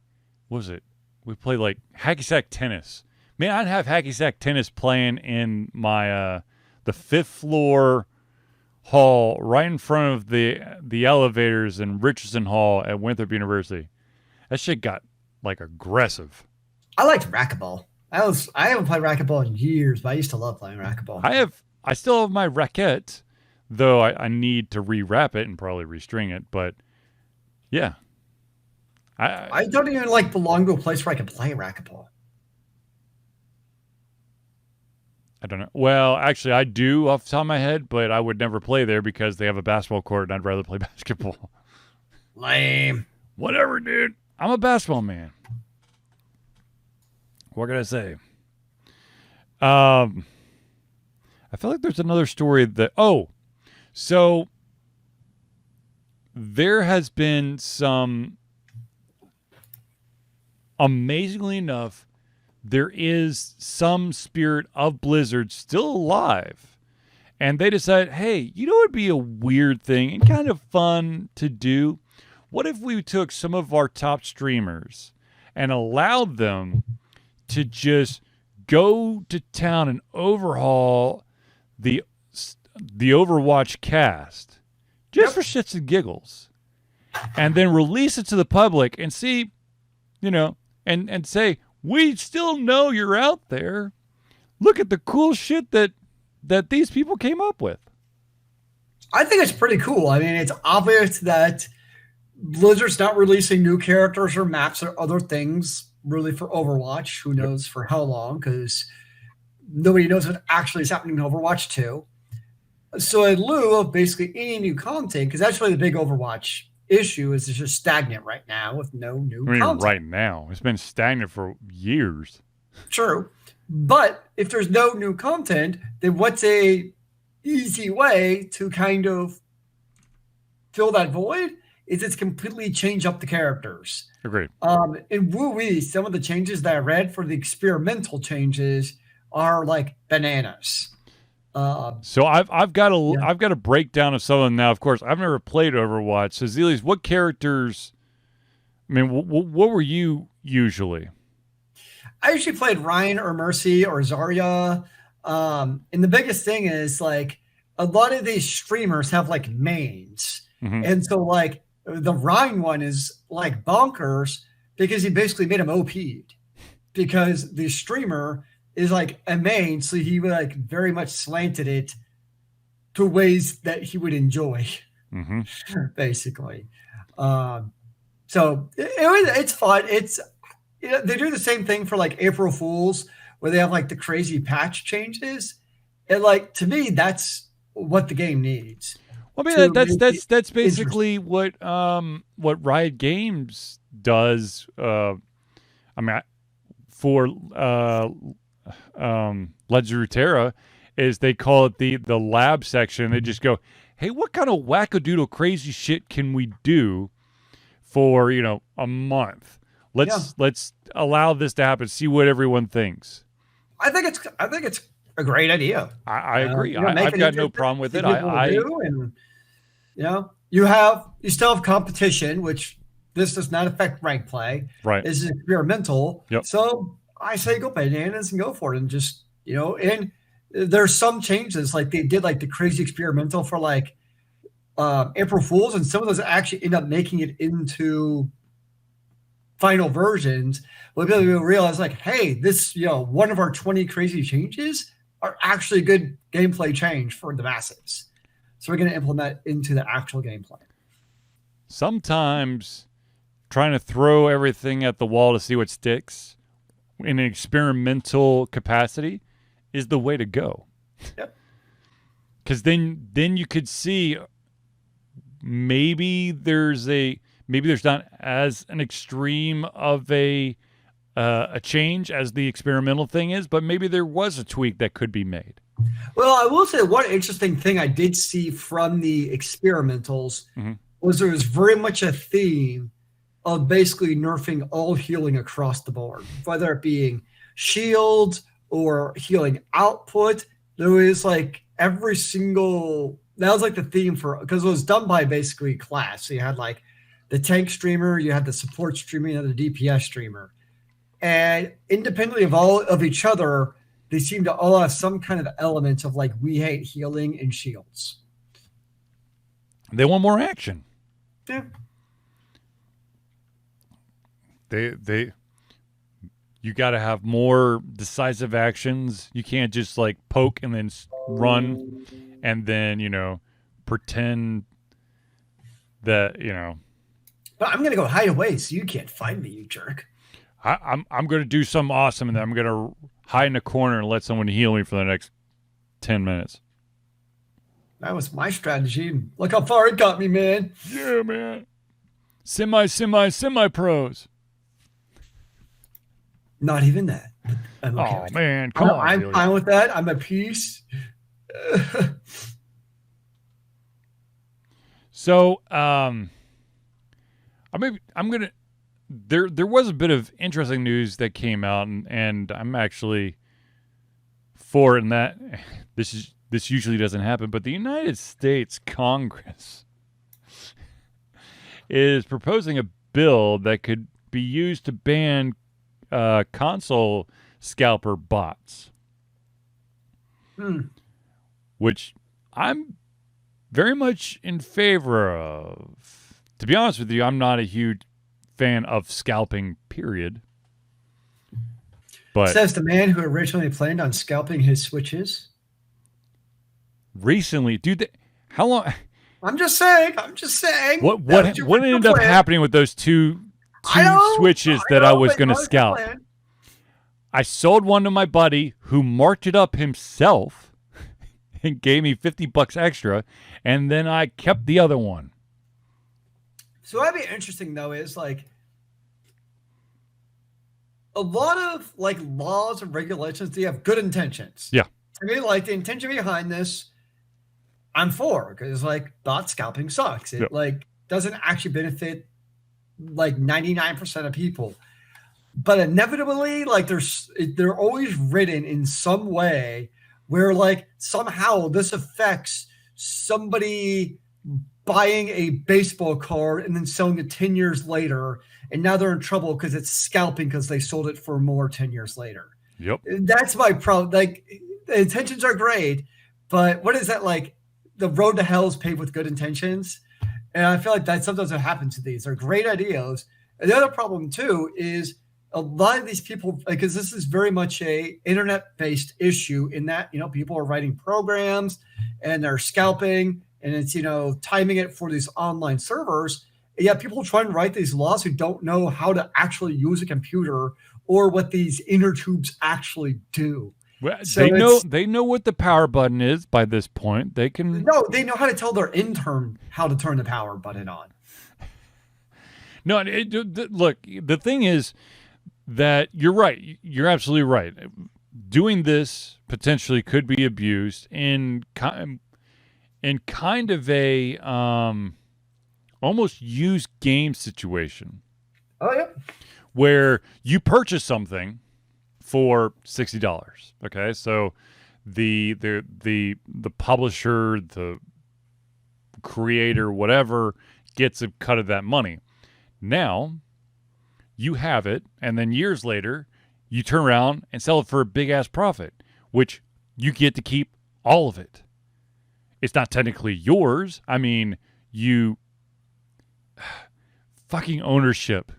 what was it? We played like hacky sack tennis. Man, I'd have hacky sack tennis playing in my the 5th floor hall right in front of the elevators in Richardson Hall at Winthrop University. That shit got like aggressive. I liked racquetball. I haven't played racquetball in years, but I used to love playing racquetball. I still have my racket, though I need to rewrap it and probably restring it. But yeah, I don't even like belong to a place where I can play racquetball. I don't know. Well, actually, I do off the top of my head, but I would never play there because they have a basketball court, and I'd rather play basketball. Lame. Whatever, dude. I'm a basketball man. What can I say? I feel like there's another story that. Oh, so there has been some. Amazingly enough, there is some spirit of Blizzard still alive. And they decided, hey, you know what would be a weird thing and kind of fun to do? What if we took some of our top streamers and allowed them to just go to town and overhaul the Overwatch cast just for shits and giggles, and then release it to the public and see, and say, we still know you're out there. Look at the cool shit that these people came up with. I think it's pretty cool. I mean, it's obvious that Blizzard's not releasing new characters or maps or other things really for Overwatch. Who knows for how long, because nobody knows what actually is happening in Overwatch 2. So in lieu of basically any new content, because that's really the big Overwatch issue, is it's just stagnant right now with no new content. Right now. It's been stagnant for years. True. But if there's no new content, then what's a easy way to kind of fill that void? Is it's completely change up the characters. Agreed. In WoW, some of the changes that I read for the experimental changes are like bananas. So I've got a breakdown of some of them now. Of course, I've never played Overwatch. So Zealeus, what characters? I mean, what were you usually? I usually played Ryan or Mercy or Zarya. And the biggest thing is like a lot of these streamers have like mains. Mm-hmm. And so like the Ryan one is like bonkers because he basically made him OP'd because the streamer is like a main. So he would like very much slanted it to ways that he would enjoy, basically. So it's fun. It's, they do the same thing for like April Fools where they have like the crazy patch changes. And like, to me, that's what the game needs. Well, I mean, that's basically what Riot Games does. For Legends of Runeterra is they call it the lab section. They just go, hey, what kind of wackadoodle crazy shit can we do for a month? Let's allow this to happen. See what everyone thinks. I think it's a great idea. I agree. I've got no problem with it. You still have competition, which this does not affect rank play. Right. This is experimental. Yep. So I say go bananas and go for it, and just and there's some changes like they did like the crazy experimental for like April Fools, and some of those actually end up making it into final versions. But people will realize like, hey, this one of our 20 crazy changes are actually a good gameplay change for the masses. So we're going to implement into the actual gameplay. Sometimes trying to throw everything at the wall to see what sticks in an experimental capacity is the way to go. Yep. Because then you could see maybe there's not as an extreme of a change as the experimental thing is, but maybe there was a tweak that could be made. Well, I will say one interesting thing I did see from the experimentals was there was very much a theme of basically nerfing all healing across the board, whether it being shields or healing output. There was like that was like the theme because it was done by basically class. So you had like the tank streamer, you had the support streamer, you had the DPS streamer. And independently of all of each other, they seem to all have some kind of elements of like, we hate healing and shields. They want more action. Yeah. You got to have more decisive actions. You can't just like poke and then run and then, pretend that, But I'm going to go hide away so you can't find me, you jerk. I'm going to do something awesome and then I'm going to hide in a corner and let someone heal me for the next 10 minutes. That was my strategy. Look how far it got me, man. Yeah, man. Semi pros. Not even that. I'm okay with man, come on. I'm fine with that. I'm at peace. So, I'm gonna. There was a bit of interesting news that came out, and I'm actually for it. And that this usually doesn't happen, but the United States Congress is proposing a bill that could be used to ban console scalper bots, which I'm very much in favor of. To be honest with you, I'm not a huge fan of scalping, period. But says the man who originally planned on scalping his Switches. Recently, dude, how long? I'm just saying. What ended up happening with those two Switches that I was going to scalp? I sold one to my buddy who marked it up himself and gave me $50 extra, and then I kept the other one. So what'd be interesting though is like a lot of like laws and regulations, they have good intentions. Yeah. I mean, like the intention behind this, I'm for, because like bot scalping sucks. It like doesn't actually benefit like 99% of people. But inevitably, like they're always written in some way where like somehow this affects somebody buying a baseball card and then selling it 10 years later, and now they're in trouble because it's scalping because they sold it for more 10 years later. Yep. That's my problem. Like the intentions are great, but what is that like? The road to hell is paved with good intentions. And I feel like that sometimes what happens to these. They're great ideas. And the other problem too is a lot of these people, because this is very much a internet-based issue in that, people are writing programs and they're scalping and it's, timing it for these online servers. And yet people try and write these laws who don't know how to actually use a computer or what these inner tubes actually do. Well, so they know what the power button is by this point. They know how to tell their intern how to turn the power button on. No, look, the thing is that you're right. You're absolutely right. Doing this potentially could be abused in kind of a almost used game situation. Oh yeah. Where you purchase something for $60. Okay, so the publisher, the creator, whatever, gets a cut of that money. Now you have it, and then years later, you turn around and sell it for a big ass profit, which you get to keep all of it. It's not technically yours. I mean, fucking ownership.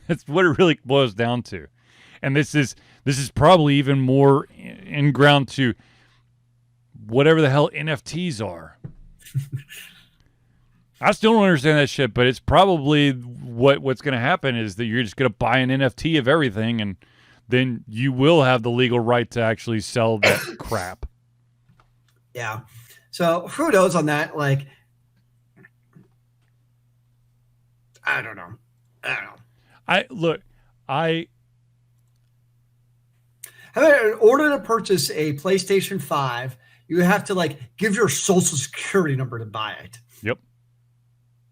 That's what it really boils down to. And this is probably even more in ground to whatever the hell NFTs are. I still don't understand that shit, but it's probably what's going to happen is that you're just going to buy an NFT of everything, and then you will have the legal right to actually sell that crap. Yeah. So who knows on that? Like, I don't know. In order to purchase a PlayStation 5, you have to like give your social security number to buy it. Yep.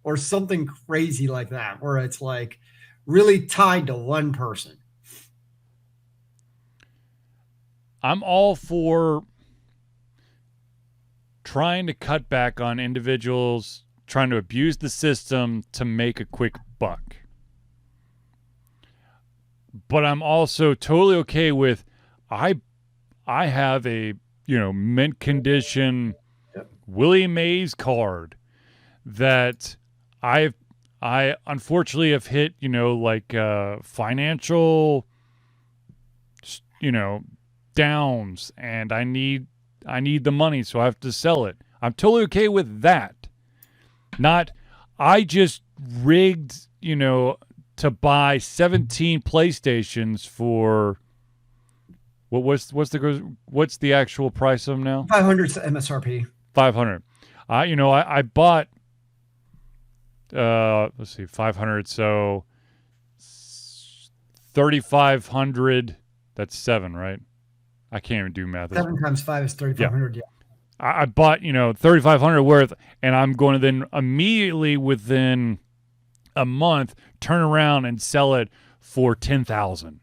Or something crazy like that, where it's like really tied to one person. I'm all for trying to cut back on individuals trying to abuse the system to make a quick buck. but I'm also totally okay with I have a, mint condition Yep. Willie Mays card that I unfortunately have hit, like financial, downs, and I need the money, so I have to sell it. I'm totally okay with that. Not I just rigged, to buy 17 PlayStations for what's the actual price of them now? 500 MSRP. 500. I bought let's see, 500, so 3,500, that's 7, right? I can't even do math. 7 times 5 is 3,500. Yeah. I bought, 3,500 worth, and I'm going to then immediately within a month turn around and sell it for 10,000.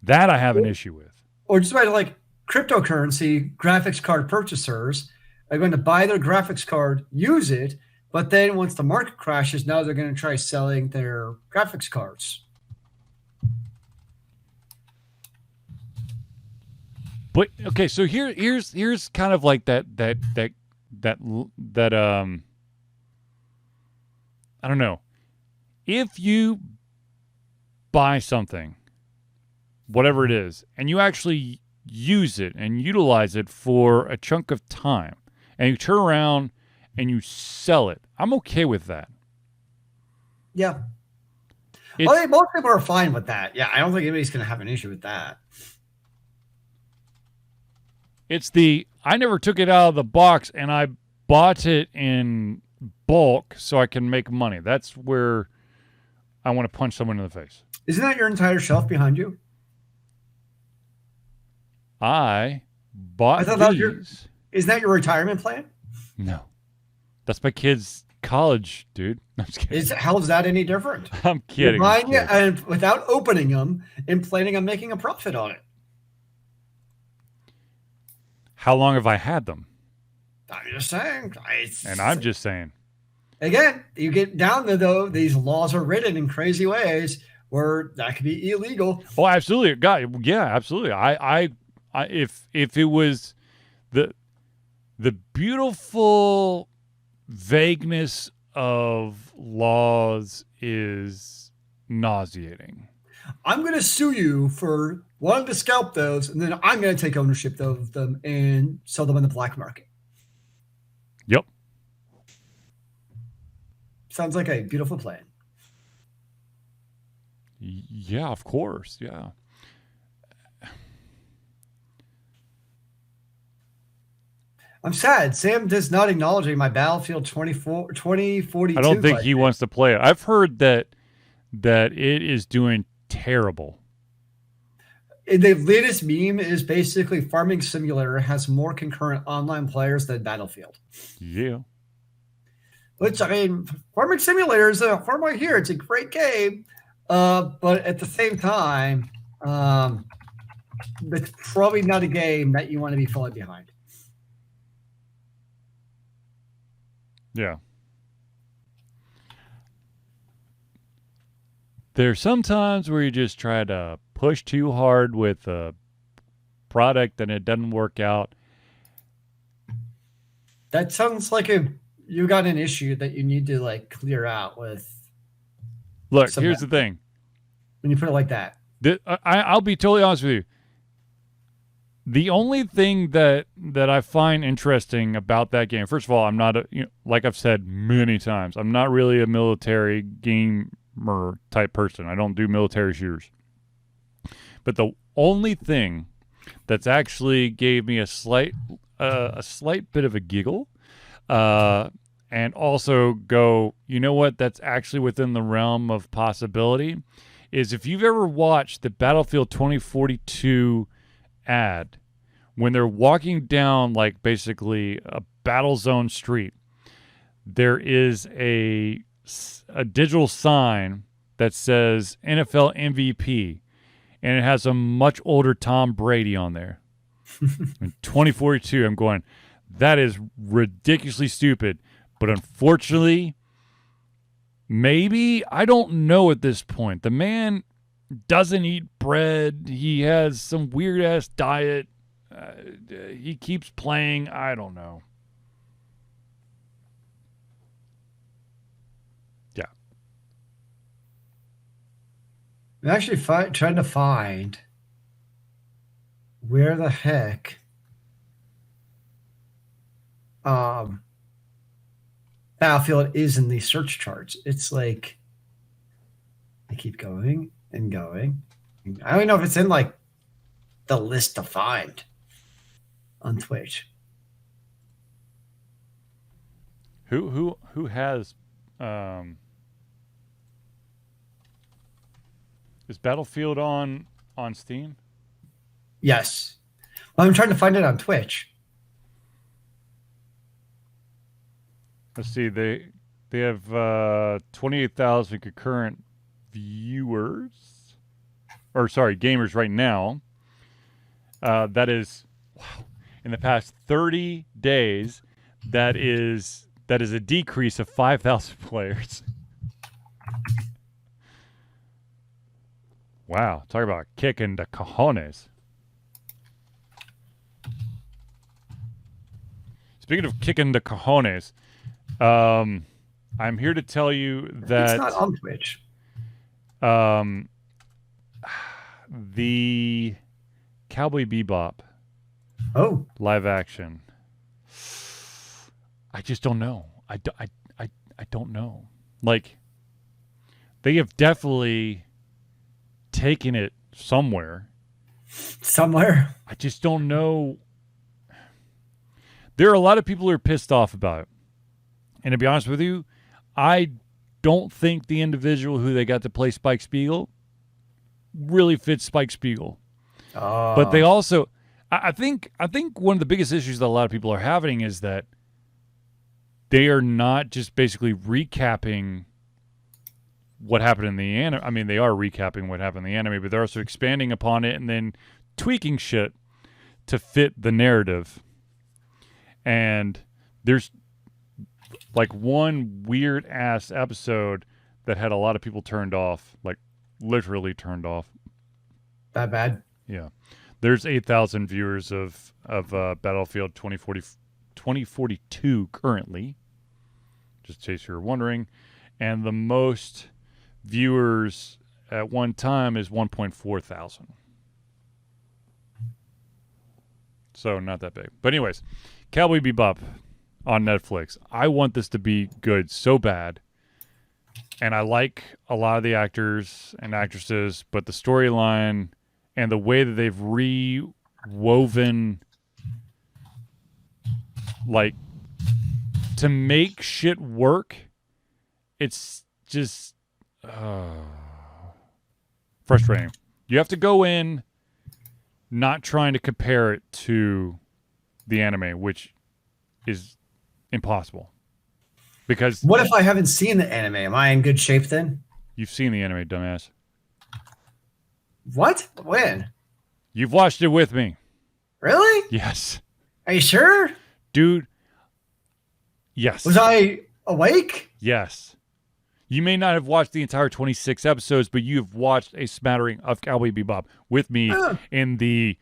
That I have an issue with. Or just about like cryptocurrency graphics card purchasers are going to buy their graphics card, use it, but then once the market crashes, now they're going to try selling their graphics cards. But okay, so here's kind of like that I don't know. If you buy something, whatever it is, and you actually use it and utilize it for a chunk of time, and you turn around and you sell it, I'm okay with that. Yeah. I think most people are fine with that. Yeah, I don't think anybody's going to have an issue with that. It's I never took it out of the box and I bought it in bulk so I can make money. That's where I want to punch someone in the face. Isn't that your entire shelf behind you? I bought these. Isn't that your retirement plan? No. That's my kid's college, dude. I'm just kidding. How is that any different? I'm kidding. You're buying it and without opening them and planning on making a profit on it. How long have I had them? I'm just saying. I'm just saying. Again, you get down to, though, these laws are written in crazy ways where that could be illegal. Oh, absolutely. God, yeah, absolutely. I if it was the beautiful vagueness of laws is nauseating. I'm going to sue you for wanting to scalp those, and then I'm going to take ownership of them and sell them on the black market. Yep. Sounds like a beautiful plan. Yeah, of course. Yeah. I'm sad. Sam is not acknowledging my Battlefield 2042. I don't think he wants to play it. I've heard that it is doing terrible. The latest meme is basically Farming Simulator has more concurrent online players than Battlefield. Yeah. Which, I mean, Farming Simulator is from right here. It's a great game. But at the same time, it's probably not a game that you want to be falling behind. Yeah. There's some times where you just try to push too hard with a product and it doesn't work out. That sounds like you got an issue that you need to clear out with. Look, here's the thing. When you put it like that. I'll be totally honest with you. The only thing that I find interesting about that game, first of all, I'm not like I've said many times, I'm not really a military gamer type person. I don't do military shooters. But the only thing that's actually gave me a slight bit of a giggle, and also go, you know what, that's actually within the realm of possibility, is if you've ever watched the Battlefield 2042 ad, when they're walking down basically a battle zone street, there is a digital sign that says NFL MVP, and it has a much older Tom Brady on there. In 2042, I'm going, that is ridiculously stupid, but unfortunately, maybe, I don't know at this point. The man doesn't eat bread. He has some weird ass diet. He keeps playing. I don't know. Yeah. I'm actually trying to find where the heck Battlefield is in these search charts. It's like I keep going and going. I don't even know if it's in like the list to find on Twitch. Who has is Battlefield on Steam? Yes. Well, I'm trying to find it on Twitch. Let's see. They have 28,000 concurrent viewers, or sorry, gamers right now. That is, wow, in the past 30 days, that is a decrease of 5,000 players. Wow, talk about kicking the cojones. Speaking of kicking the cojones, I'm here to tell you that it's not on Twitch. The Cowboy Bebop live action. I just don't know. I don't know. Like, they have definitely taken it somewhere. Somewhere. I just don't know. There are a lot of people who are pissed off about it. And to be honest with you, I don't think the individual who they got to play Spike Spiegel really fits Spike Spiegel. But they also, I think one of the biggest issues that a lot of people are having is that they are not just basically recapping what happened in the anime. I mean, they are recapping what happened in the anime, but they're also expanding upon it and then tweaking shit to fit the narrative. And there's like one weird ass episode that had a lot of people turned off, like literally turned off. That bad? Yeah. There's 8,000 viewers of Battlefield 2042 currently, just in case you're wondering. And the most viewers at one time is 1.4 thousand. So not that big. But anyways, Cowboy Bebop on Netflix. I want this to be good so bad. And I like a lot of the actors and actresses, but the storyline and the way that they've rewoven, like, to make shit work, it's just frustrating. You have to go in not trying to compare it to the anime, which is impossible. Because what if I haven't seen the anime? Am I in good shape then? You've seen the anime, dumbass. What? When? You've watched it with me. Really? Yes. Are you sure? Dude. Yes. Was I awake? Yes. You may not have watched the entire 26 episodes, but you have watched a smattering of Cowboy Bebop with me in the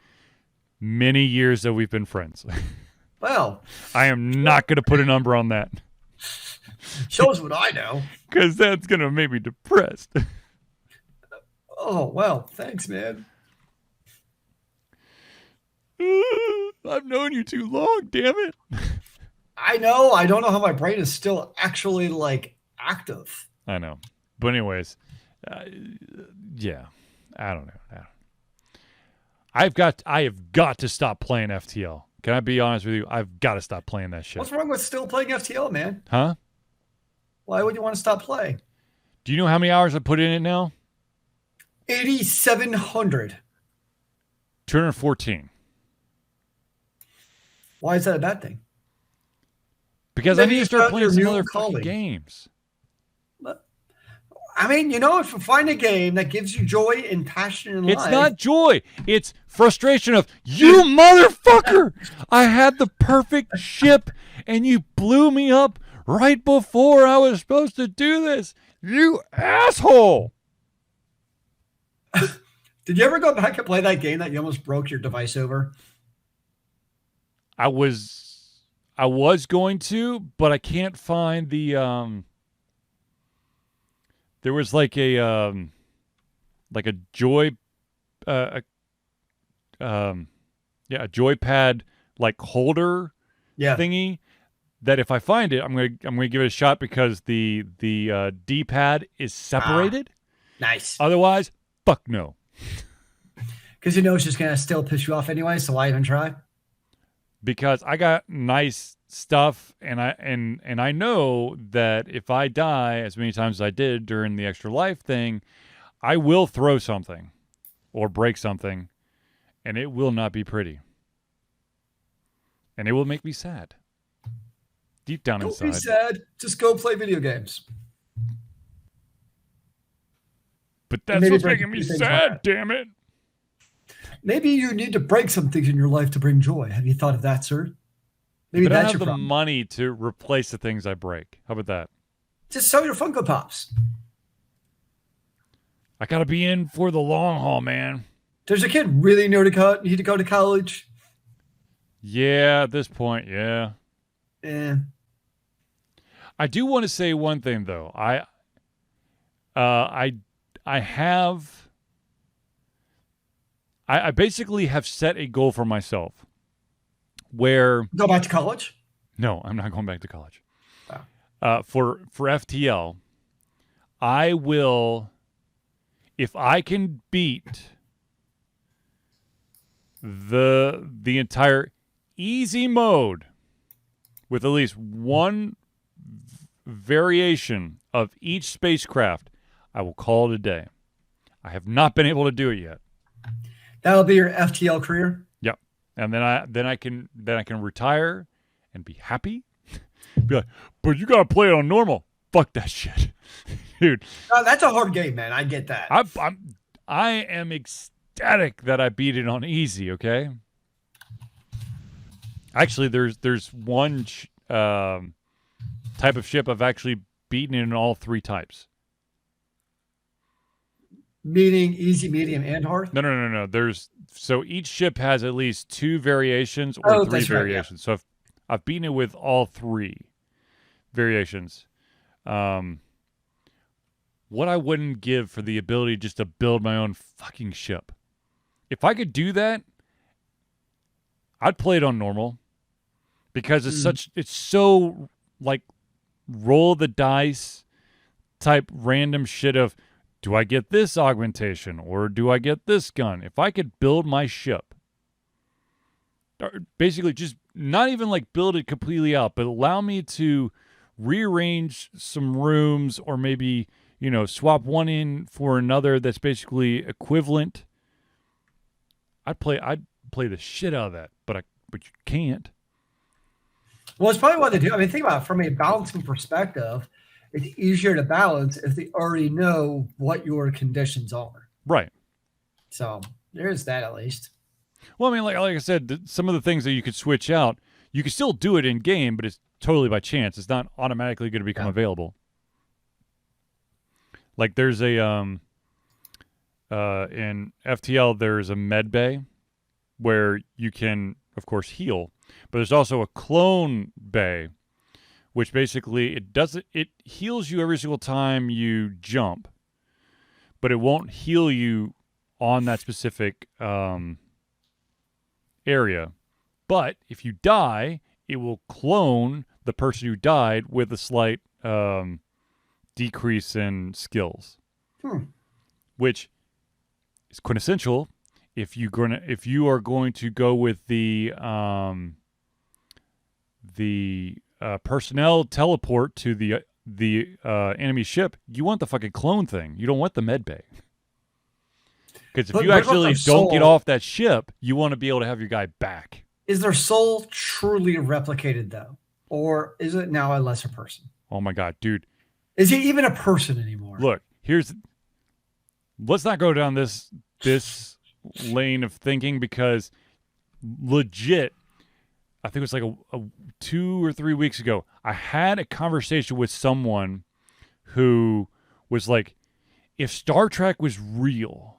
many years that we've been friends. Well. I am not going to put a number on that. Shows what I know. Because that's going to make me depressed. Oh, well, thanks, man. I've known you too long, damn it. I know. I don't know how my brain is still actually, like, active. I know. But anyways, yeah. I don't know. I have got to stop playing FTL. Can I be honest with you? I've got to stop playing that shit. What's wrong with still playing FTL, man? Huh? Why would you want to stop playing? Do you know how many hours I put in it now? 8,700. 214. Why is that a bad thing? Because I need to start playing some other fucking games. I mean, you know, if you find a game that gives you joy and passion in life. It's not joy. It's frustration of, you motherfucker! I had the perfect ship and you blew me up right before I was supposed to do this. You asshole! Did you ever go back and play that game that you almost broke your device over? I was going to, but I can't find the there was like a joy a joypad like holder Yeah. thingy that if I find it, I'm gonna give it a shot because the D-pad is separated. Nice. Otherwise, fuck no. Because you know it's just gonna still piss you off anyway, so why even try? Because I got nice stuff, and I know that if I die as many times as I did during the extra life thing, I will throw something or break something, and it will not be pretty, and it will make me sad deep down Don't inside. be sad. Just go play video games. But that's maybe what's break making a me few things sad. like Damn it. Maybe you need to break some things in your life to bring joy. Have you thought of that, sir? Maybe But I don't that's have your the problem. money to replace the things I break. How about that? Just sell your Funko Pops. I gotta be in for the long haul, man. Does your kid really need to go to college? Yeah, at this point, yeah. Eh. I do want to say one thing though. I have I basically have set a goal for myself where Go back to college? no, I'm not going back to college. Oh. For FTL, I will, if I can beat the entire easy mode with at least one variation of each spacecraft, I will call it a day. I have not been able to do it yet. That'll be your FTL career? Yep. And then I can retire and be happy. Be like, but you gotta play it on normal. Fuck that shit. Dude. That's a hard game, man. I get that. I am ecstatic that I beat it on easy, okay? Actually, there's one type of ship I've actually beaten in all three types. Meaning easy, medium, and hard? No. So each ship has at least two variations or three variations. Right, yeah. So I've beaten it with all three variations. What I wouldn't give for the ability just to build my own fucking ship. If I could do that, I'd play it on normal. Because it's so like roll the dice type random shit of, do I get this augmentation or do I get this gun? If I could build my ship, basically just not even like build it completely out, but allow me to rearrange some rooms or maybe, swap one in for another that's basically equivalent. I'd play the shit out of that, but you can't. Well, it's probably what they do. I mean, think about it from a balancing perspective. It's easier to balance if they already know what your conditions are. Right. So there's that at least. Well, I mean, like I said, some of the things that you could switch out, you can still do it in game, but it's totally by chance. It's not automatically going to become available. Like there's a in FTL there's a med bay where you can, of course, heal, but there's also a clone bay, which basically it heals you every single time you jump, but it won't heal you on that specific area. But if you die, it will clone the person who died with a slight decrease in skills, which is quintessential if you are going to go with the personnel teleport to the enemy ship. You want the fucking clone thing. You don't want the med bay. Because if you actually don't get off that ship, you want to be able to have your guy back. Is their soul truly replicated though, or is it now a lesser person? Oh my god, dude! Is he even a person anymore? Look, let's not go down this lane of thinking because legit, I think it was like a 2 or 3 weeks ago, I had a conversation with someone who was like, if Star Trek was real,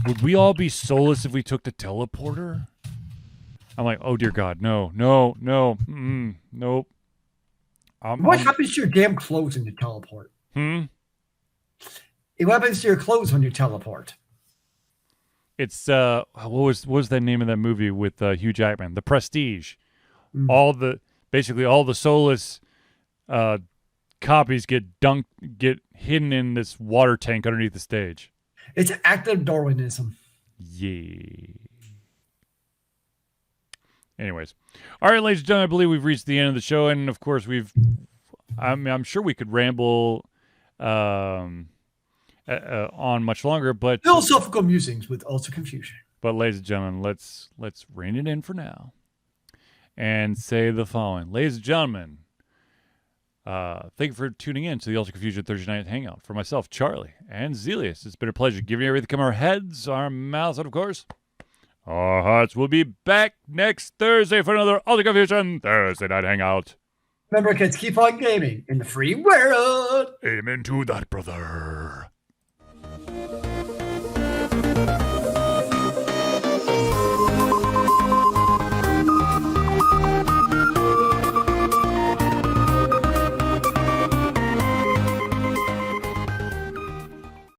Would we all be soulless if we took the teleporter? I'm like, oh dear God, no, nope. What happens to your damn clothes when you teleport? Hmm? What happens to your clothes when you teleport? It's what was that name of that movie with Hugh Jackman? The Prestige. Mm. Basically all the soulless copies get hidden in this water tank underneath the stage. It's active Darwinism. Yeah. Anyways, all right, ladies and gentlemen, I believe we've reached the end of the show, and of course I'm sure we could ramble on much longer, but Philosophical musings with also confusion. But ladies and gentlemen, let's rein it in for now, and say the following, ladies and gentlemen. Thank you for tuning in to the Ultra Confusion Thursday Night Hangout. For myself, Charlie, and Zealeus, it's been a pleasure giving you everything from our heads, our mouths, and of course, our hearts. Will be back next Thursday for another Ultra Confusion Thursday Night Hangout. Remember, kids, keep on gaming in the free world. Amen to that, brother.